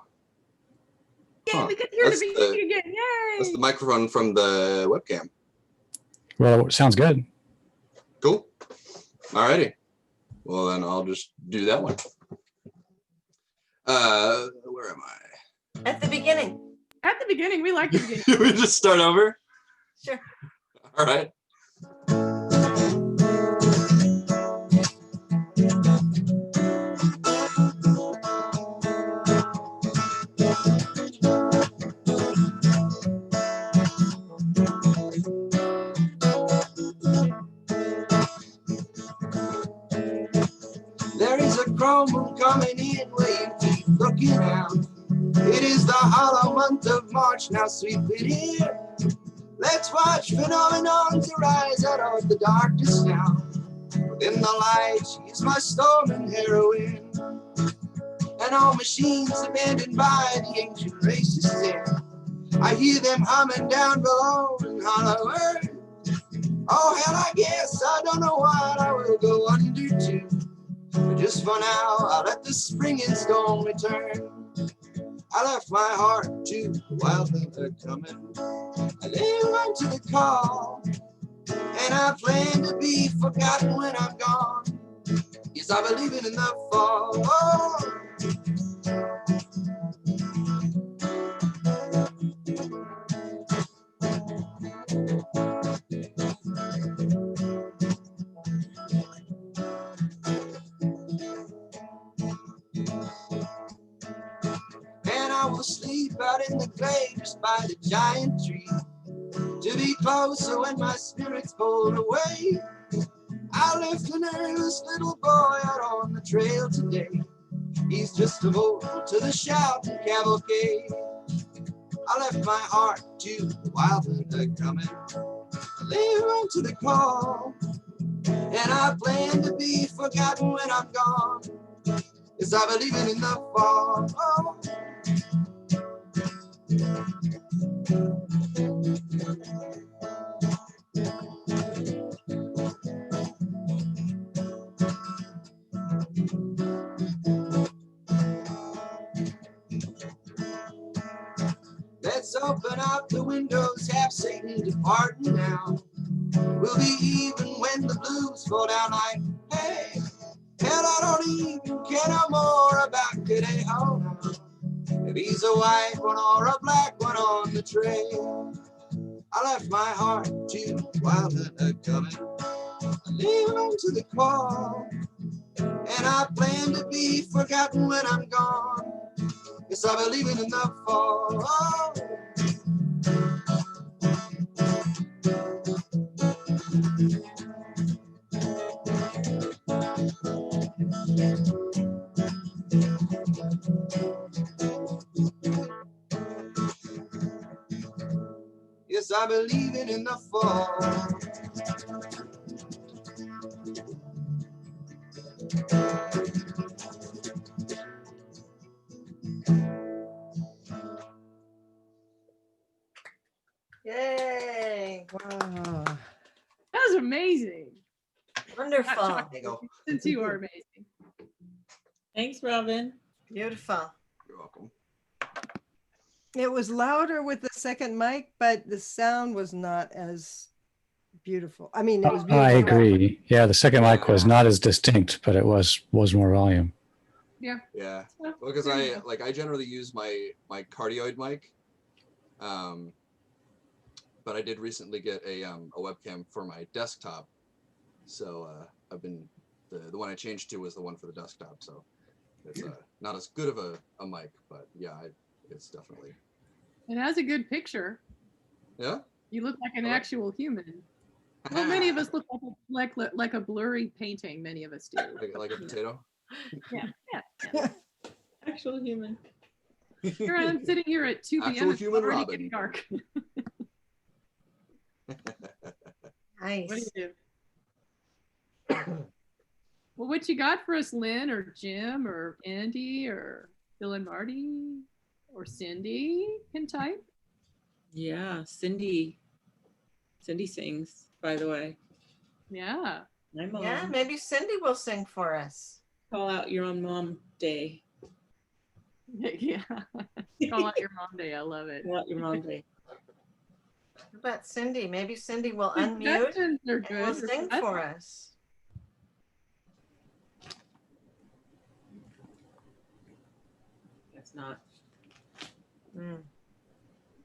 Huh. we could hear the That's beginning again. Yay! That's the microphone from the webcam. Well, sounds good. Cool. Alrighty. Well, then I'll just do that one. Where am I? At the beginning. At the beginning, we like the beginning. Should we just start over? Sure. All right. There is a crow moon coming in where you keep looking out. It is the hollow month of March now sweeping in. Let's watch phenomenons arise out of the darkness now. Within the light, she is my storm and heroine. And all machines abandoned by the ancient races there. I hear them humming down below in hollow earth. Oh hell, I guess I don't know what I will go under to. But just for now, I'll let the spring and storm return. I left my heart to the wild weather coming. I live on to the call, and I plan to be forgotten when I'm gone. Yes, I believe in the fall. Oh. And I will sleep out in the glade just by the giant tree, to be closer when my spirit's pulled away. I left a nervous little boy out on the trail today. He's just a boy to the shout and cavalcade. I left my heart to the wild hunter coming. I live on to the call, and I plan to be forgotten when I'm gone. Yes, I believe in the fall. Oh. Let's open up the windows, have Satan departing now. We'll be even when the blues fall down like, hey, hell, I don't even care no more about today. Oh, no. If he's a white one or a black one on the trail, I left my heart to wild hunter coming. I live on to the call, and I plan to be forgotten when I'm gone. Yes, I believe in the fall. Oh. Yes, I believe in the fall. Yay. Wow. That was amazing. Wonderful. Since you are amazing. Thanks, Robin. Beautiful. You're welcome. It was louder with the second mic, but the sound was not as beautiful. I mean, it was beautiful. I agree. Yeah, the second mic was not as distinct, but it was more volume. Yeah. Yeah. Well, Because there you I generally use my cardioid mic. But I did recently get a webcam for my desktop. So I've been the one I changed to was the one for the desktop. So it's not as good of a mic, but yeah, it's definitely. It has a good picture. Yeah. You look like an actual human. Well, many of us look like a blurry painting. Many of us do. Like a potato. Yeah. Actual human. Here I'm sitting here at 2 p.m. Actual It's human already Robin. getting dark. Nice. What do you do? Well, what you got for us, Lynn or Jim or Andy or Bill and Marty or Cindy can type? Yeah, Cindy sings, by the way. Yeah. My mom. Yeah, maybe Cindy will sing for us. Call out your own mom day. Yeah. Call out your mom day. I love it. Call out your mom day. What about Cindy? Maybe Cindy will Suggestions unmute are and good. will sing for us. That's not.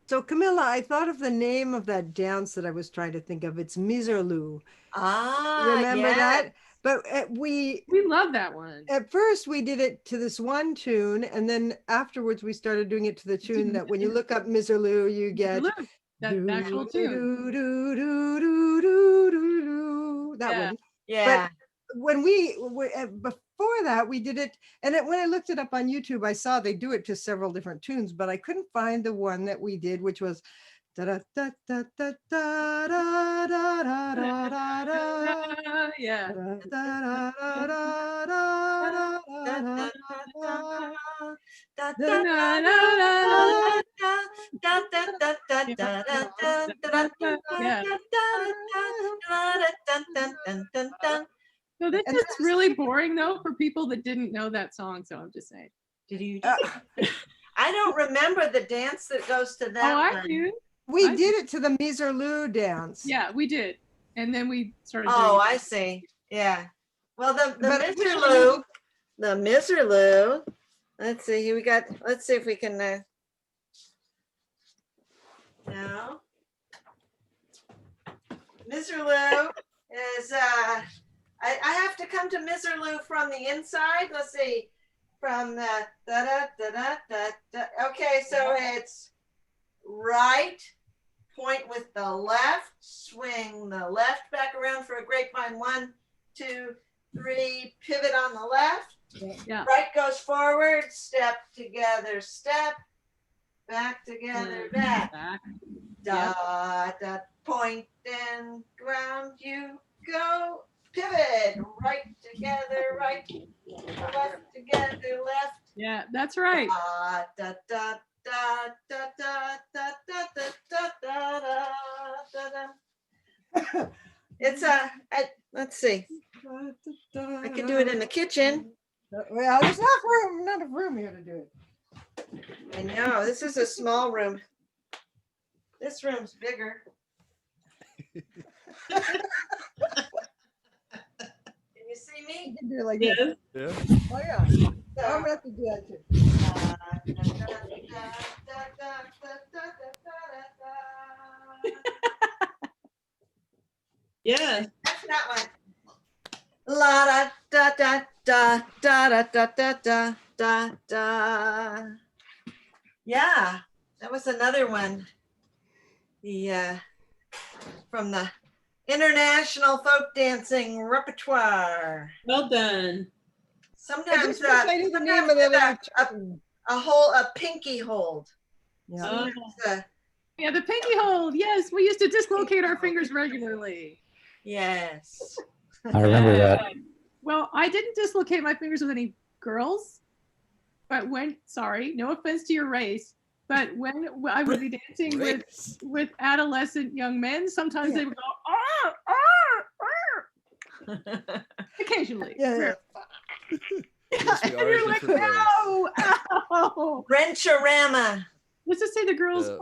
So Camilla, I thought of the name of that dance that I was trying to think of. It's Miserloo. Ah, Remember yes. that? But we love that one. At first we did it to this one tune, and then afterwards we started doing it to the tune that when you look up Miserloo, you get that actual tune. That one. Yeah. But when before that we did it, and when I looked it up on YouTube, I saw they do it to several different tunes, but I couldn't find the one that we did, which was da da da da da da da da da da da. Yeah. So this is really boring though for people that didn't know that song. So I'm just saying. I don't remember the dance that goes to that. Oh, I one. do. We did it to the Miserloo dance. Yeah, we did. And then we started Oh, doing it. I see. Yeah. Well, the Miserloo. Let's see. Here we got. Let's see if we can. No. Miserloo is. I have to come to Miserloo from the inside. Let's see. From the da da da da da da. Okay, so it's right. Point with the left, swing the left back around for a grapevine. 1, 2, 3, pivot on the left. Yeah. Right goes forward, step together, step, back together, back. Da, da, point and ground you go. Pivot, right together, right, left together, left. Yeah, that's right. Da, da, da, da, da, da, da, da, da, da, da, da. It's let's see. I can do it in the kitchen. Well, there's not enough room here to do it. I know, this is a small room. This room's bigger. Can you see me? You can do it like this. Yeah. Oh yeah. So I'm gonna have to do that too. Yeah. That's that one. La da da da da da da da da da da. Yeah, that was another one. The from the International Folk Dancing Repertoire. Well done. Sometimes I knew the name of that. a pinky hold. Yeah. Yeah, the pinky hold. Yes, we used to dislocate our fingers regularly. Yes. I remember that. Well, I didn't dislocate my fingers with any girls, but sorry, no offense to your race, but when I would be dancing with adolescent young men, sometimes they would go, occasionally. Yeah. Yes, we And are you're a like, different race. ow, ow. Wrench-a-rama. Let's just say the girls Yeah.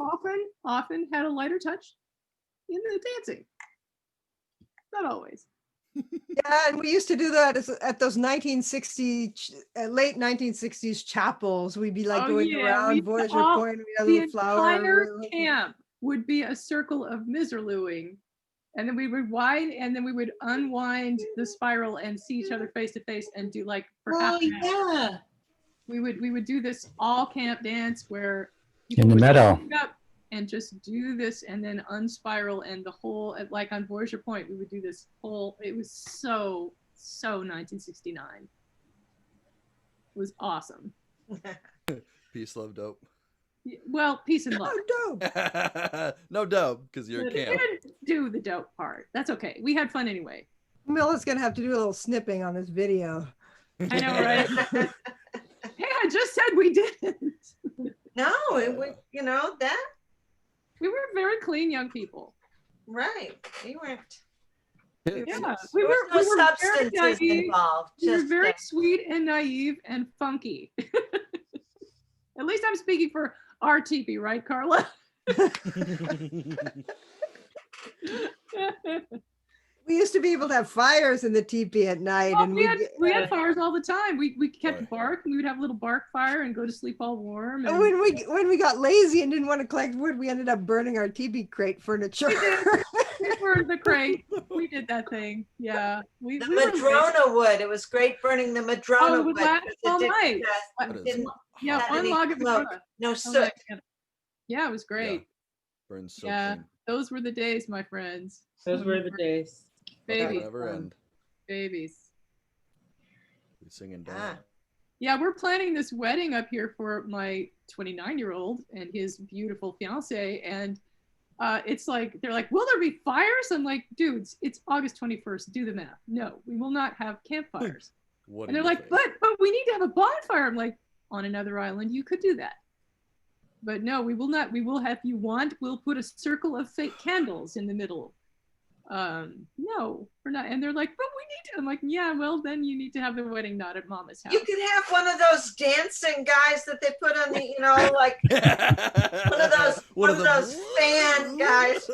often had a lighter touch in the dancing. Not always. Yeah, and we used to do that at those 1960 late 1960s chapels. We'd be like going around Voyager Point. We had a The little flower. entire camp would be a circle of miserlooing. And then we would wind, and then we would unwind the spiral and see each other face to face and do like for half an hour. Yeah. We would do this all camp dance where In the would meadow. stand up and just do this and then unspiral, and the whole, like on Voyager Point, we would do this whole, it was so 1969. It was awesome. Peace, love, dope. Well, peace and love. Oh, dope. No dope, because you're a We camp. didn't do the dope part. That's okay. We had fun anyway. Milla's gonna have to do a little snipping on this video. I know, right? Hey, I just said we didn't. No, it was, you know, that, We were very clean young people. right. We weren't, Yeah, there was no substances naive. involved. We were Just very sweet and naive and funky. At least I'm speaking for our teepee, right, Carla? We used to be able to have fires in the teepee at night, Oh, and we had fires all the time. We kept bark, and we would have a little bark fire and go to sleep all warm. and And when we got lazy and didn't want to collect wood, we ended up burning our teepee crate furniture. we burned the crate. We did that thing. Yeah. the Madrona wood. It was great burning the Madrona Oh, it wood. would last because it all didn't, night. didn't Yeah, have one any log of smoke, Madrona. no Oh, soot. yeah, it was great. Burns so Yeah, clean. those were the days, my friends. Those were the days. Babies. Never end. Babies. We sing and dance. Ah. Yeah, we're planning this wedding up here for my 29-year-old and his beautiful fiance. And it's like, they're like, will there be fires? I'm like, dudes, it's August 21st. Do the math. No, we will not have campfires. What And they're like, but we need to have a bonfire. I'm like, on another island, you could do that. But no, we will not. We will have, if you want, we'll put a circle of fake candles in the middle. No, we're not. And they're like, but we need to. I'm like, yeah, well, then you need to have the wedding not at Mama's house. You could have one of those dancing guys that they put on the, you know, like one of those fan guys.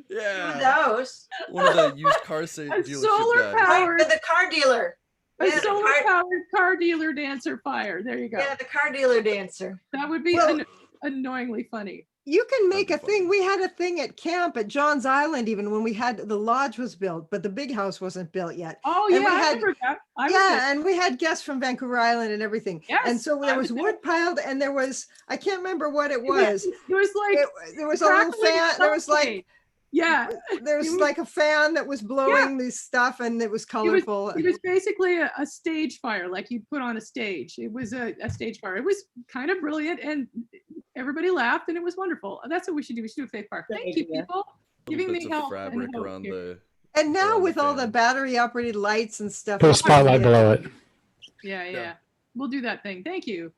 Yeah. One of those. One of the used car dealership solar guys. powered. The car dealer. A Yeah, solar powered car dealer dancer fire. There you go. Yeah, the car dealer dancer. That would be Well, annoyingly funny. You can make a thing. We had a thing at camp at John's Island, even when we had the lodge was built, but the big house wasn't built yet. Oh, And yeah, we I had, remember that. I was there. and we had guests from Vancouver Island and everything. Yes, and so I there was was there. wood piled, and there was, I can't remember what it was. It was like There was a little crackling fan. There was like, something. Yeah, there was like a fan that was blowing this stuff, and it was colorful. It was basically a stage fire, like you put on a stage. It was a stage fire. It was kind of brilliant, and everybody laughed, and it was wonderful. That's what we should do. We should do a fake fire. Thank you, people, giving Bits me of help. and fabric hope around here. the. And now with all the battery operated lights and stuff. Put a spotlight below it. Yeah. We'll do that thing. Thank you.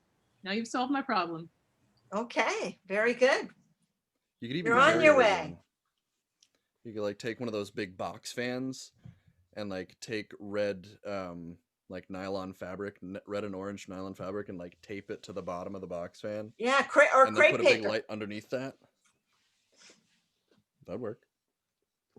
Now you've solved my problem. Okay, very good. You could even You're on vary your the way. one. You could like take one of those big box fans and like take red like nylon fabric, red and orange nylon fabric, and like tape it to the bottom of the box fan. Yeah, or and then crepe put a big paper. light underneath that. That'd work.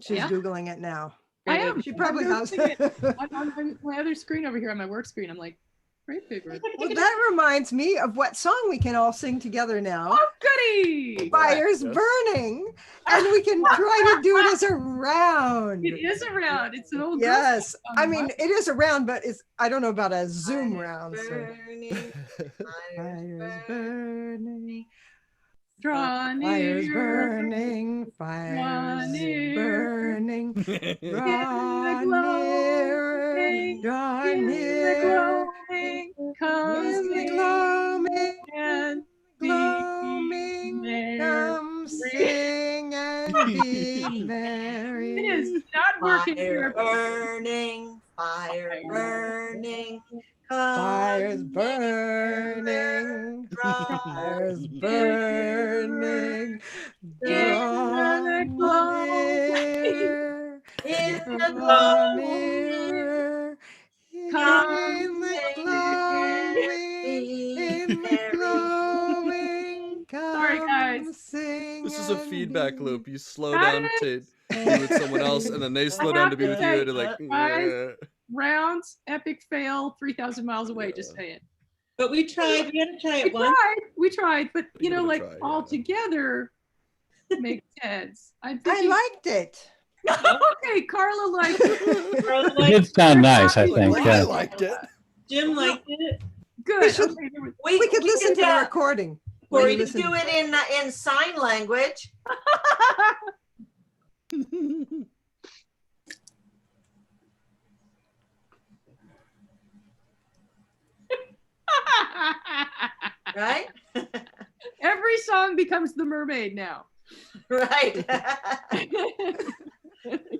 She's Googling it now. I am. She probably I'm has. doing it on my other screen over here on my work screen. I'm like, great paper. Well, that reminds me of what song we can all sing together now. Oh, goody! Fire's burning, and we can try to do it as a round. It is a round. It's an old. Yes, girl I song. mean it is a round, but it's I don't know about a Zoom round. So. Burning, Fire's burning. Draw near. Fire's burning. Fire's burning. Draw near. Draw near. Comes In the the gloaming, and gloaming, come sing and be merry. It is not working fire here. burning, fire burning. Fire's burning, fire's burning, draw near, In the draw gloaming, near, come in the This is a feedback loop. You slow Got down to it. be with someone else, and then they slow down to be with you, and you're like, Guys, rounds, epic fail, 3,000 miles away. Just saying. But we tried. We had to try it once. We tried, but you know, like try, all together makes sense. I liked it. Okay, Carla liked it. Carla It liked did sound nice, I think. I Yeah. liked it. Jim liked it. Good. We should- Okay, We could listen to the recording. Or We you could listen. do it in sign language. Right? Every song becomes the mermaid now. Right.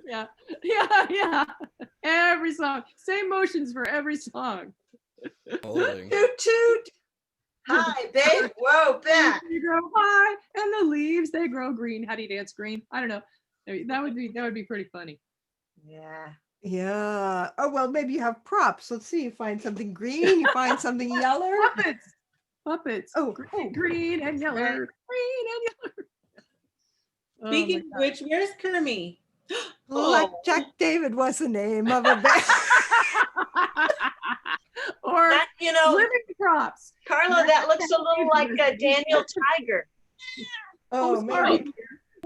Yeah. Every song. Same motions for every song. Holding. Toot toot. Hi, babe. Whoa, back. You grow high and the leaves they grow green. How do you dance green? I don't know. That would be pretty funny. Yeah. Yeah. Oh, well, maybe you have props. Let's see. You find something green, you find something yellow. Puppets. Oh, green and yellow. Green and yellow. Oh Speaking my of God. which, where's Kermie? Like Jack David was the name of a band. Or That, you know, living props. Carla, that looks a little like Daniel Tiger. Oh, sorry. man.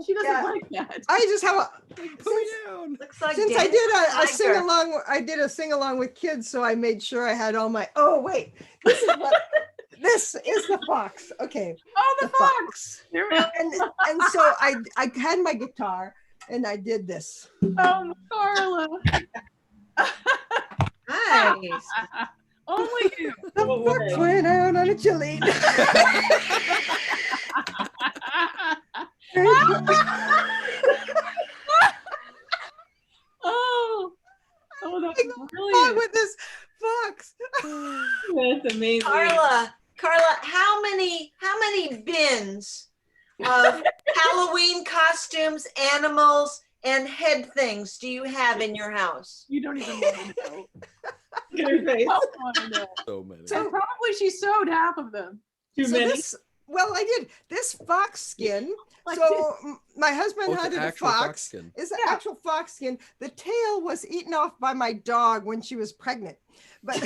She doesn't Yeah. like that. I just have a Looks like since I Daniel did a Tiger. sing along. I did a sing along with kids, so I made sure I had all my. Oh wait, this is what. This is the fox. Okay. Oh, the fox. There we go. And so I had my guitar and I did this. Oh, Carla. Nice. Only you. The fox went out on a chili. Oh, that's Fun brilliant. with this fox. That's amazing. Carla, how many bins of Halloween costumes, animals, and head things do you have in your house? You don't even want to know. Look at her face. I don't want to know. So many. And probably she sewed half of them. Too So many. this, well, I did this fox skin. Like So my husband Oh, it's had an a actual fox. skin. It's an actual fox skin. The tail was eaten off by my dog when she was pregnant, but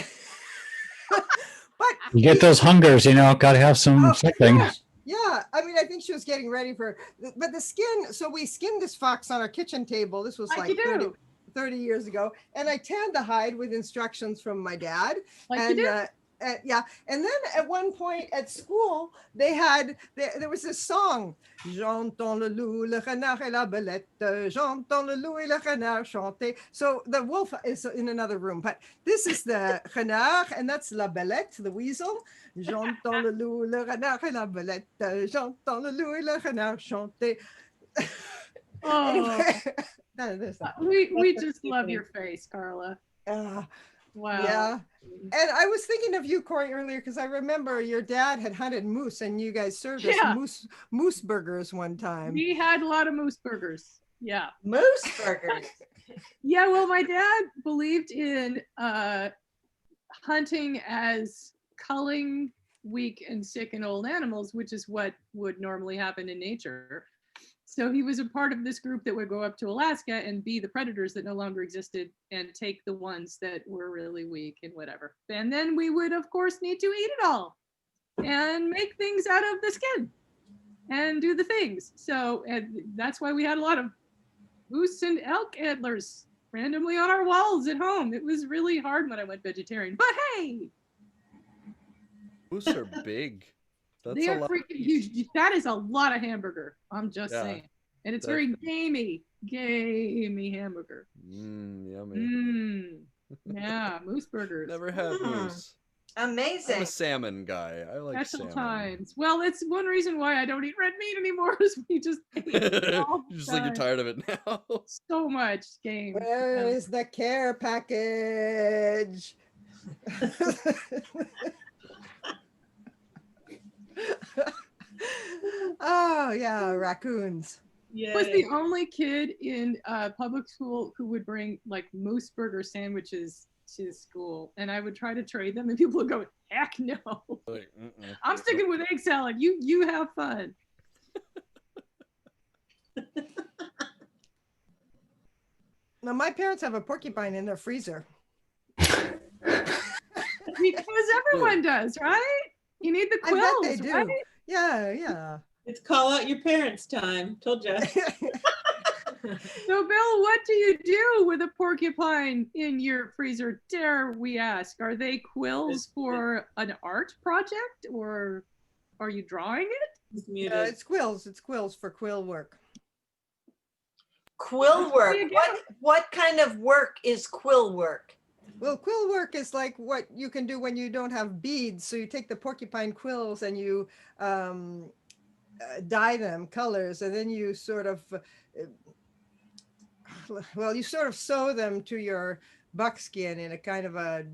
You get those hungers, got to have some something. yeah, I mean, I think she was getting ready for, but the skin. So we skinned this fox on our kitchen table. This was Like like you do. 30 years ago, and I tanned the hide with instructions from my dad. Like and you do. yeah, and then at one point at school they had there was this song, j'entends le loup, le renard et la belette, j'entends le loup et le renard chanter. So the wolf is in another room, but this is the renard and that's la belette, the weasel. J'entends le loup, le renard et la belette, j'entends le loup et le renard chanter. Oh, Anyway, none of this. we just love your face, Carla. Wow. Yeah. And I was thinking of you, Corey, earlier because I remember your dad had hunted moose and you guys served Yeah. us moose burgers one time. We had a lot of moose burgers. Yeah. Moose burgers. Yeah, well, my dad believed in hunting as culling weak and sick and old animals, which is what would normally happen in nature. So he was a part of this group that would go up to Alaska and be the predators that no longer existed and take the ones that were really weak and whatever. And then we would, of course, need to eat it all and make things out of the skin and do the things. So and that's why we had a lot of moose and elk antlers randomly on our walls at home. It was really hard when I went vegetarian, but hey, Moose are big. That's they a are lot. freaking huge. That is a lot of hamburger. I'm just Yeah, saying. And it's that- very gamey hamburger. Yummy. Yeah, moose burgers. Never had moose. I'm Amazing. a salmon guy. I like Special salmon. times. Well, it's one reason why I don't eat red meat anymore is we just ate it all You the just like you're time. tired of it now. So much game. Where is the care package? Oh yeah, raccoons. I was the only kid in public school who would bring like moose burger sandwiches to school, and I would try to trade them, and people would go, "Heck no! Like, I'm sticking with egg salad. You have fun." Now, my parents have a porcupine in their freezer. Because everyone does, right? You need the I quills, bet they do. right? Yeah, yeah. It's call out your parents' time. Told you. So, Bill, what do you do with a porcupine in your freezer? Dare we ask? Are they quills for an art project, or are you drawing it? It's muted. It's quills. It's quills for quill work. Quill work. What kind of work is quill work? Well, quill work is like what you can do when you don't have beads. So you take the porcupine quills and you dye them colors, and then you sort of, you sort of sew them to your buckskin in a kind of a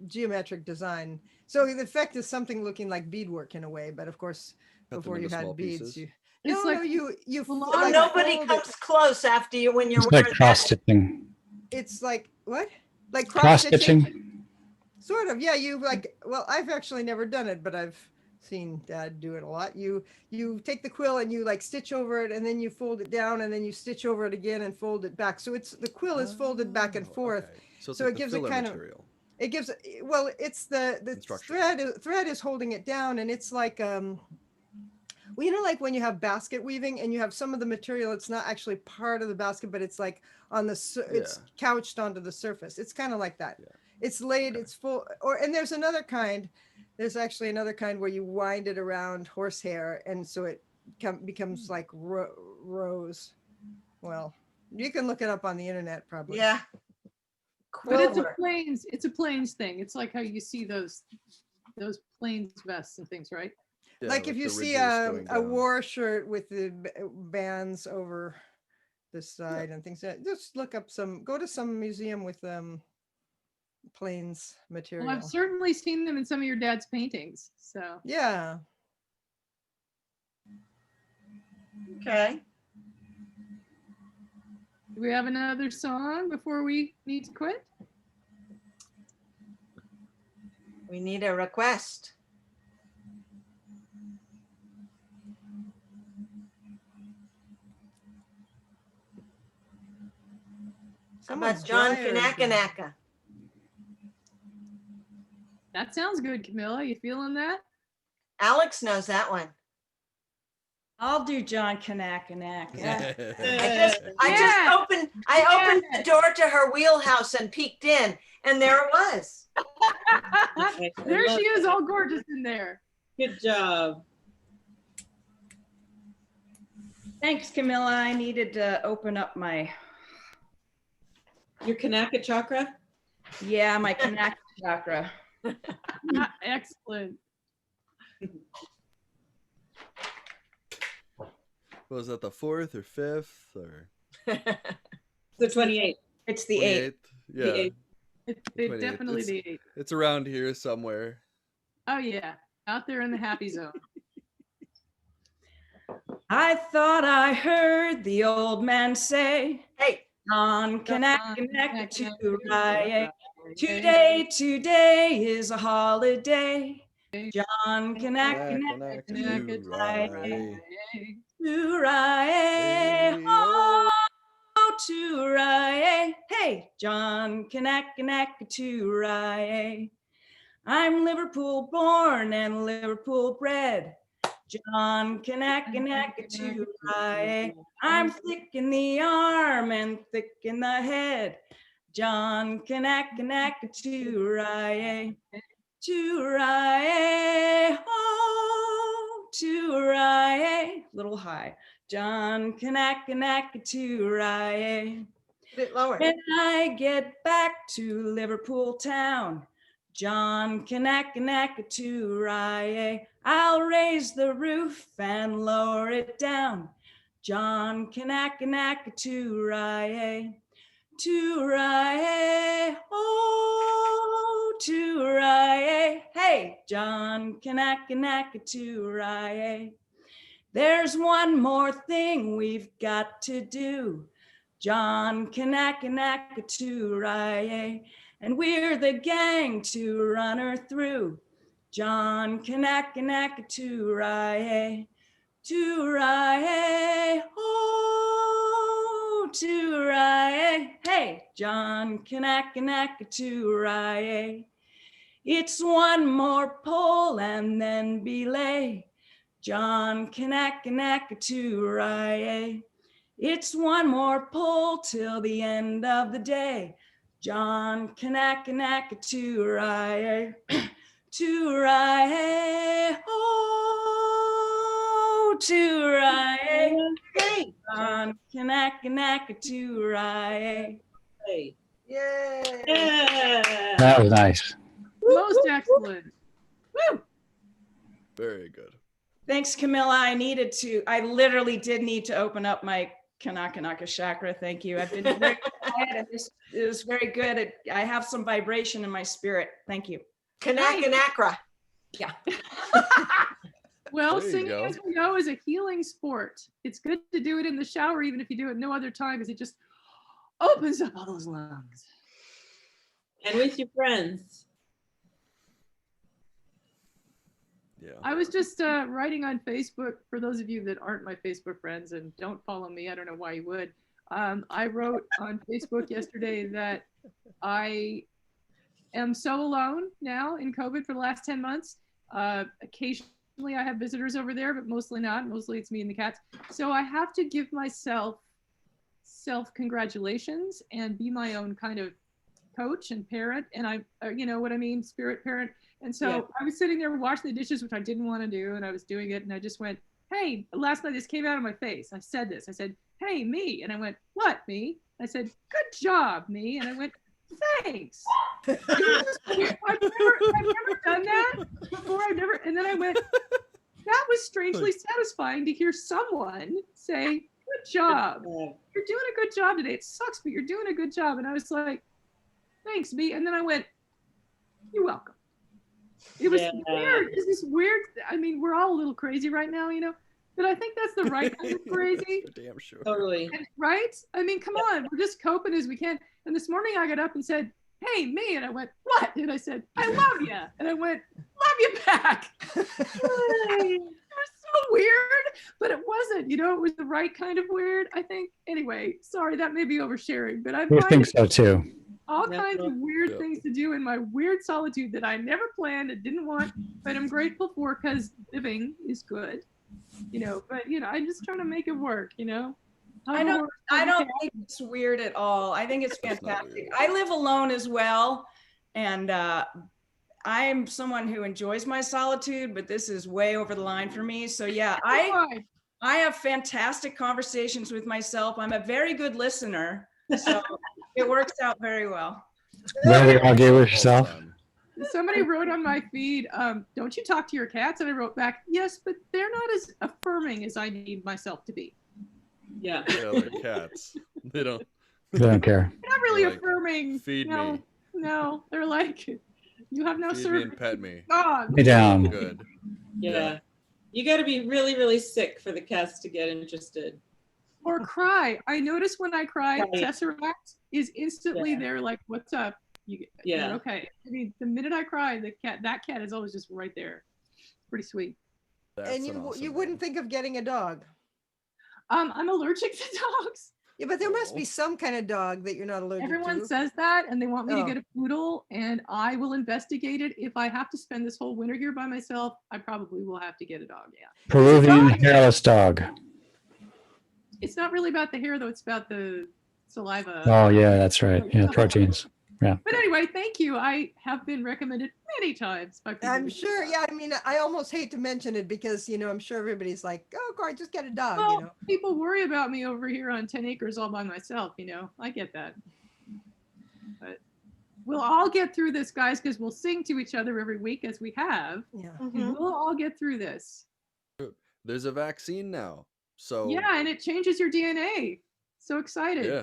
geometric design. So the effect is something looking like beadwork in a way, but of course, before you had beads, you nobody comes close after you when you're It's wearing like cross stitching. It's like what? Like Cross stitching. Sort of, yeah. You like, well, I've actually never done it, but I've seen Dad do it a lot. You take the quill and you like stitch over it, and then you fold it down, and then you stitch over it again and fold it back. So it's the quill is folded back and forth. Okay. So, it's so like it the gives it filler kind material. It gives, well, it's the thread is holding it down, and it's like well, you know, like when you have basket weaving and you have some of the material, it's not actually part of the basket, but it's like on the, it's couched onto the surface. It's kind of like that. Yeah. It's laid, it's full, and there's another kind, there's actually another kind where you wind it around horsehair, and so it becomes like rows. Well, you can look it up on the internet probably. Yeah. But it's a plains thing. It's like how you see those plains vests and things, right? Yeah, like if you see a war shirt with the bands over the side and things like that, just look up go to some museum with plains material. Well, I've certainly seen them in some of your dad's paintings. So yeah. Okay. Do we have another song before we need to quit? We need a request. How about John Kanakanaka? That sounds good, Camilla. You feeling that? Alex knows that one. I'll do John Kanakanaka. I opened the door to her wheelhouse and peeked in, and there it was. There she is, all gorgeous in there. Good job. Thanks, Camilla. I needed to open up your Kanaka chakra? Yeah, my Kanaka chakra. Excellent. Was that the 4th or 5th or? The 28th. It's the 8th. Yeah. The 8th. It's definitely the 8th. It's around here somewhere. Oh yeah, out there in the happy zone. I thought I heard the old man say, hey, John Kanakanaka to Rye. Today is a holiday. John Kanakanaka to Rye. To Rye. Oh, to Rye. Hey, John Kanakanaka to Rye. I'm Liverpool born and Liverpool bred. John Kanakanaka to Rye. I'm thick in the arm and thick in the head. John Kanakanaka to Rye. To Rye. Oh, to Rye. Little high. John Kanakanaka to Rye. A bit lower. When I get back to Liverpool town, John Kanakanaka to Rye. I'll raise the roof and lower it down. John Kanakanaka to Rye. To Rye. Oh, to Rye. Hey, John Kanakanaka to Rye. There's one more thing we've got to do. John Kanakanaka to Rye. And we're the gang to run her through. John Kanakanaka to Rye. To Rye. Oh, to Rye. Hey, John Kanakanakitura. It's one more pull and then belay. John Kanakanakitura. It's one more pull till the end of the day. John Kanakanakitura. Turae, oh, Turae. Great. John Kanakanakitura. Great. Yay. Yeah. That was nice. Most excellent. Woo! Very good. Thanks, Camilla. I literally did need to open up my Kanakanaka chakra. Thank you. I've been very quiet and this is very good. I have some vibration in my spirit. Thank you. Kanakanakra. Yeah. Well, There you singing, go. as we know, is a healing sport. It's good to do it in the shower, even if you do it no other time, because it just opens up all those lungs. And with your friends. Yeah. I was just writing on Facebook, for those of you that aren't my Facebook friends and don't follow me, I don't know why you would. I wrote on Facebook yesterday that I am so alone now in COVID for the last 10 months. Occasionally I have visitors over there, but mostly not. Mostly it's me and the cats. So I have to give myself self-congratulations and be my own kind of coach and parent. And you know what I mean? Spirit parent. And so Yeah. I was sitting there washing the dishes, which I didn't want to do. And I was doing it. And I just went, hey, last night this came out of my face. I said this. I said, hey, me. And I went, what, me? I said, good job, me. And I went, thanks. I've never done that before. And then I went, that was strangely satisfying to hear someone say, good job. You're doing a good job today. It sucks, but you're doing a good job. And I was like, thanks, me. And then I went, you're welcome. It was weird. It's this weird. I mean, we're all a little crazy right now, you know, but I think that's the right kind of crazy. Damn sure. Totally. And, right? I mean, come on, we're just coping as we can. And this morning I got up and said, hey, me. And I went, what? And I said, I love you. And I went, love you back. It was so weird, but it wasn't, you know, it was the right kind of weird, I think. Anyway, sorry, that may be oversharing, but I'm I think so too. all kinds of weird things to do in my weird solitude that I never planned and didn't want, but I'm grateful for because living is good, you know, but you know, I'm just trying to make it work, you know. I don't think it's weird at all. I think it's fantastic. I live alone as well. And I'm someone who enjoys my solitude, but this is way over the line for me. So yeah, I have fantastic conversations with myself. I'm a very good listener. So it works out very well. Rarely argue with yourself. Somebody wrote on my feed, don't you talk to your cats? And I wrote back, yes, but they're not as affirming as I need myself to be. Yeah. Yeah, they're cats. They don't care. They're not really like, affirming. feed no, me. No, they're like, you have no Feed me service. and pet me. God. Lay down. Good. Yeah. You got to be really, really sick for the cats to get interested. Or cry. I notice when I cry, Right. Tesseract is instantly there like, what's up? You're okay. I mean, the minute I cry, that cat is always just right there. Pretty sweet. And you wouldn't think of getting a dog. I'm allergic to dogs. Yeah, but there must be some kind of dog that you're not allergic Everyone to. says that, and they want me Oh. to get a poodle, and I will investigate it. If I have to spend this whole winter here by myself, I probably will have to get a dog. Yeah. Peruvian hairless dog. It's not really about the hair, though. It's about the saliva. Oh yeah, that's right. Yeah, proteins. Yeah. But anyway, thank you. I have been recommended many times by people. I'm sure. Yeah, I mean, I almost hate to mention it because, you know, I'm sure everybody's like, oh, God, just get a dog, Well, you know. people worry about me over here on 10 acres all by myself, you know. I get that. But we'll all get through this, guys, because we'll sing to each other every week as we have. Yeah. And we'll all get through this. There's a vaccine now. So Yeah, and it changes your DNA. So excited. yeah.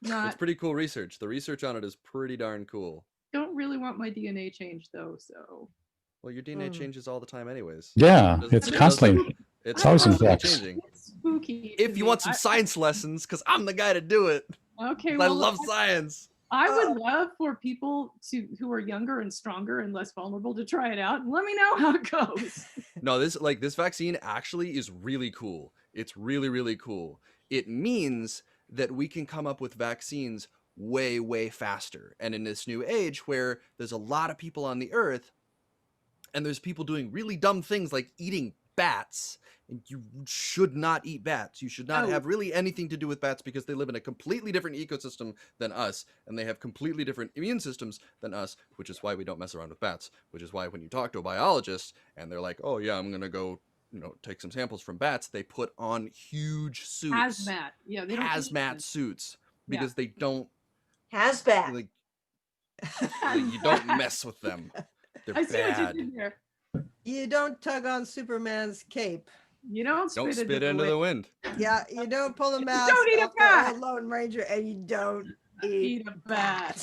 Not It's pretty cool research. The research on it is pretty darn cool. don't really want my DNA changed though, so Well, your DNA changes all the time anyways. Yeah, It doesn't- it's it constantly. doesn't- It's always in constantly flux. changing. spooky. If you want some science lessons, because I'm the guy to do it. Okay, I well, love science. I would love for people who are younger and stronger and less vulnerable to try it out and let me know how it goes. No, this vaccine actually is really cool. It's really, really cool. It means that we can come up with vaccines way, way faster. And in this new age where there's a lot of people on the earth and there's people doing really dumb things like eating bats, and you should not eat bats. You should not have really anything to do with bats because they live in a completely different ecosystem than us, and they have completely different immune systems than us, which is why we don't mess around with bats, which is why when you talk to a biologist and they're like, oh yeah, I'm going to go, take some samples from bats, they put on huge suits. Hazmat. Yeah, they don't hazmat suits because they don't Hazbat. like you don't mess with them. They're I see bad. what you did there. You don't tug on Superman's cape. You don't Don't spit into the wind. Yeah, you don't pull a mask don't eat a off bat. the Lone Ranger, and you don't eat a bat.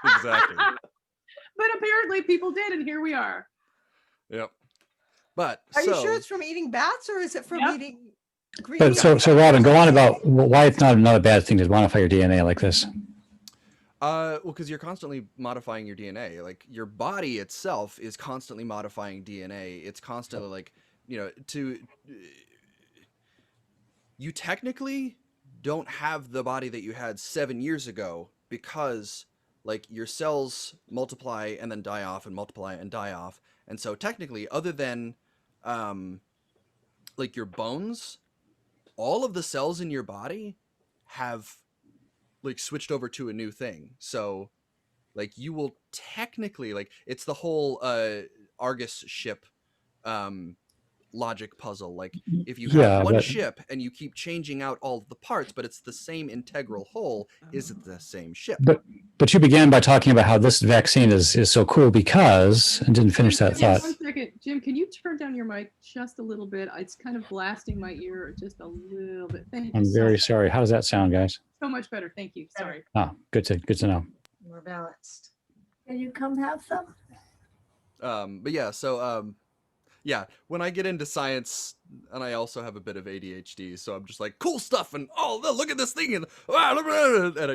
Exactly. But apparently people did, and here we are. Yep. But Are you sure it's from eating bats, or is it from eating green? But so Robin, go on about why it's not another bad thing to modify your DNA like this. Well, because you're constantly modifying your DNA. Like your body itself is constantly modifying DNA. It's constantly like, you technically don't have the body that you had 7 years ago because like your cells multiply and then die off and multiply and die off. And so technically, other than like your bones, all of the cells in your body have like switched over to a new thing. So like you will technically, like it's the whole Argus ship logic puzzle. Like if you have one ship and you keep changing out all of the parts, but it's the same integral whole, is it the same ship? But you began by talking about how this vaccine is so cool because, and didn't finish that thought. 1 second, Jim, can you turn down your mic just a little bit? It's kind of blasting my ear just a little bit. Thank you. I'm very sorry. How does that sound, guys? So much better. Thank you. Sorry. Oh, good to know. More balanced. Can you come have some? But yeah, so yeah, when I get into science, and I also have a bit of ADHD, so I'm just like, cool stuff, and look at this thing, and I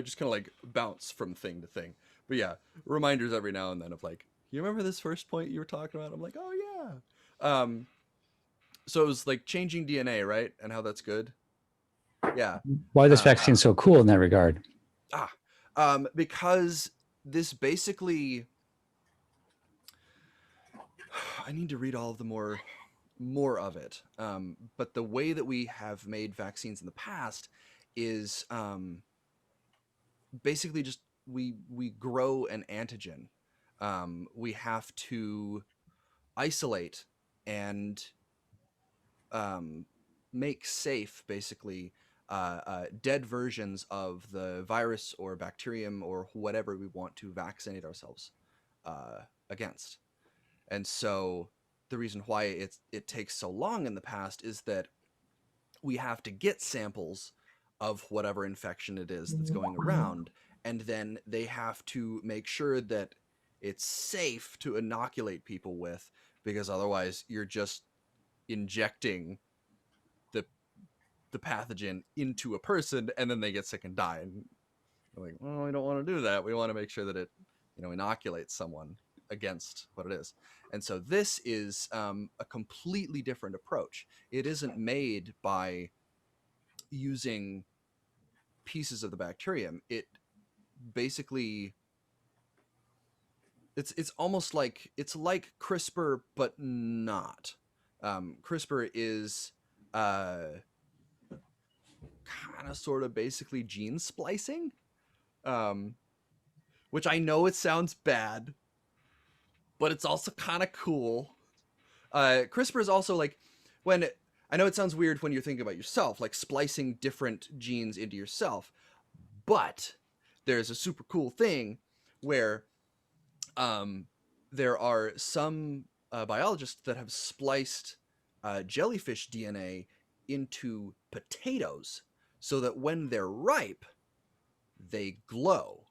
just kind of like bounce from thing to thing. But yeah, reminders every now and then of like, you remember this first point you were talking about? I'm like, oh yeah. So it was like changing DNA, right? And how that's good. Yeah. Why this vaccine so cool in that regard? Because this basically, I need to read all of the more of it. But the way that we have made vaccines in the past is basically just we grow an antigen. We have to isolate and make safe basically dead versions of the virus or bacterium or whatever we want to vaccinate ourselves against. And so the reason why it takes so long in the past is that we have to get samples of whatever infection it is that's going around, and then they have to make sure that it's safe to inoculate people with, because otherwise you're just injecting the pathogen into a person and then they get sick and die. And we're like, well, we don't want to do that. We want to make sure that it, inoculates someone against what it is. And so this is a completely different approach. It isn't made by using pieces of the bacterium. It basically, it's almost like, it's like CRISPR, but not. CRISPR is kind of sort of basically gene splicing, which I know it sounds bad, but it's also kind of cool. CRISPR is also like, I know it sounds weird when you're thinking about yourself, like splicing different genes into yourself, but there's a super cool thing where there are some biologists that have spliced jellyfish DNA into potatoes so that when they're ripe, they glow.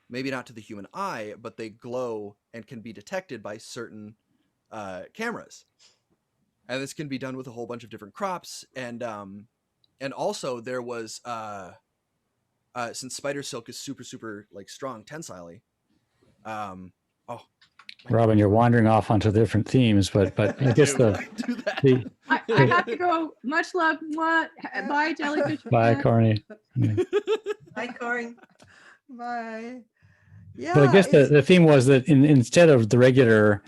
Maybe not to the human eye, but they glow and can be detected by certain cameras. And this can be done with a whole bunch of different crops. And also there was, since spider silk is super, super like strong tensilely. Robin, you're wandering off onto different themes, but I guess the I have to go. Much love. Mwah. Bye, jellyfish. bye, Corny. Bye, Corin. Bye. Yeah. But I guess the theme was that instead of the regular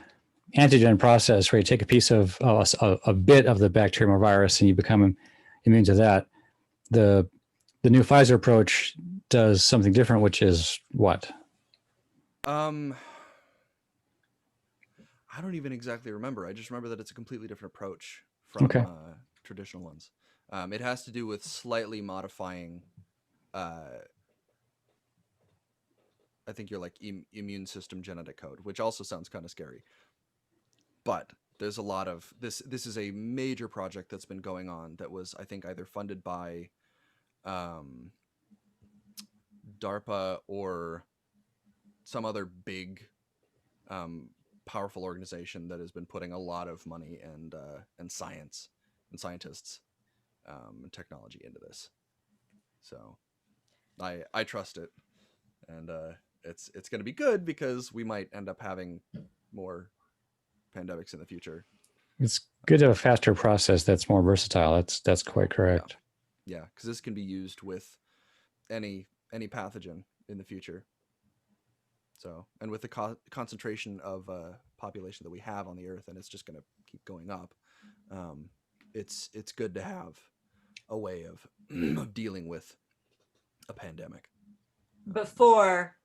antigen process where you take a piece of a bit of the bacterium or virus and you become immune to that, the new Pfizer approach does something different, which is what? I don't even exactly remember. I just remember that it's a completely different approach from traditional ones. It has to do with slightly modifying, I think you're like immune system genetic code, which also sounds kind of scary. But there's a lot of this. This is a major project that's been going on that was, I think, either funded by DARPA or some other big powerful organization that has been putting a lot of money and science and scientists and technology into this. So I trust it, and it's going to be good because we might end up having more pandemics in the future. It's good to have a faster process that's more versatile. That's quite correct. Yeah, because this can be used with any pathogen in the future. So, and with the concentration of population that we have on the Earth, and it's just going to keep going up, it's good to have a way of dealing with a pandemic Before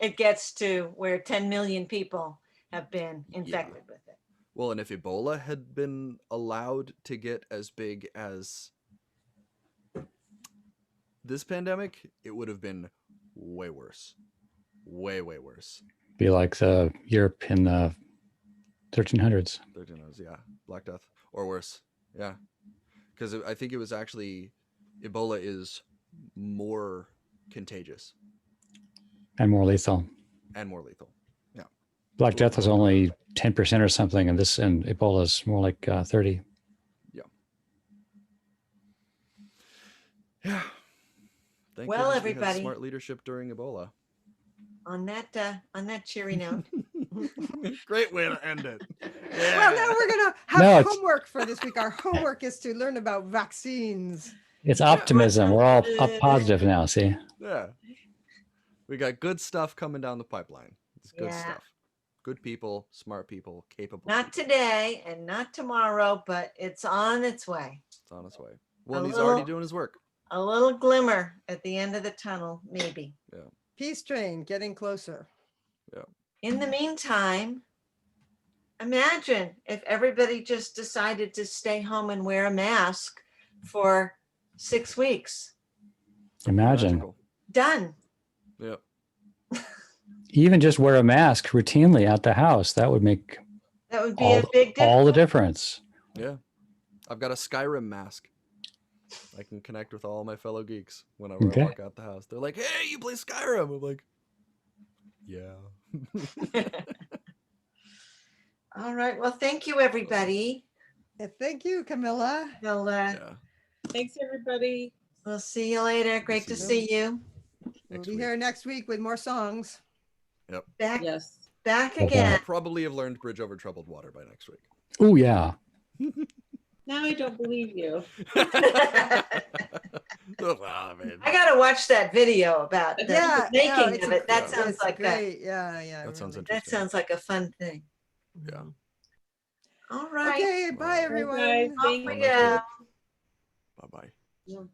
it gets to where 10 million people have been infected with it. Well, and if Ebola had been allowed to get as big as this pandemic, it would have been way worse. Way worse. Be like the Europe in the 1300s. 1300s, yeah. Black Death. Or worse. Yeah. Because I think it was actually, Ebola is more contagious. And more lethal. Yeah. Black Death was only 10% or something, and Ebola is more like 30. Yeah. Yeah. Thank Well, goodness we had everybody, smart leadership during Ebola. On that cheery note. Great way to end it. Yeah. Well, now we're gonna have homework for this week. Our homework is to learn about vaccines. It's optimism. We're all up positive now, see? Yeah. We got good stuff coming down the pipeline. It's good stuff. Good people, smart people, capable. Not today and not tomorrow, but it's on its way. It's on its way. Well, he's already doing his work. A little glimmer at the end of the tunnel, maybe. Yeah. Peace train getting closer. Yeah. In the meantime, imagine if everybody just decided to stay home and wear a mask for 6 weeks. Imagine. Done. Yep. Even just wear a mask routinely at the house. That would make a big difference. All the difference. Yeah. I've got a Skyrim mask. I can connect with all my fellow geeks whenever I walk out the house. They're like, hey, you play Skyrim. I'm like, yeah. All right. Well, thank you, everybody. Thank you, Camilla. Thanks, everybody. We'll see you later. Great to see you. We'll be here next week with more songs. Yep. Back again. I'll probably have learned Bridge Over Troubled Water by next week. Oh, yeah. Now I don't believe you. I gotta watch that video about the making of it. That sounds like great. That sounds interesting. That sounds like a fun thing. Yeah. All right. Okay. Bye, everyone. Bye. Off we go. Bye-bye. Yeah.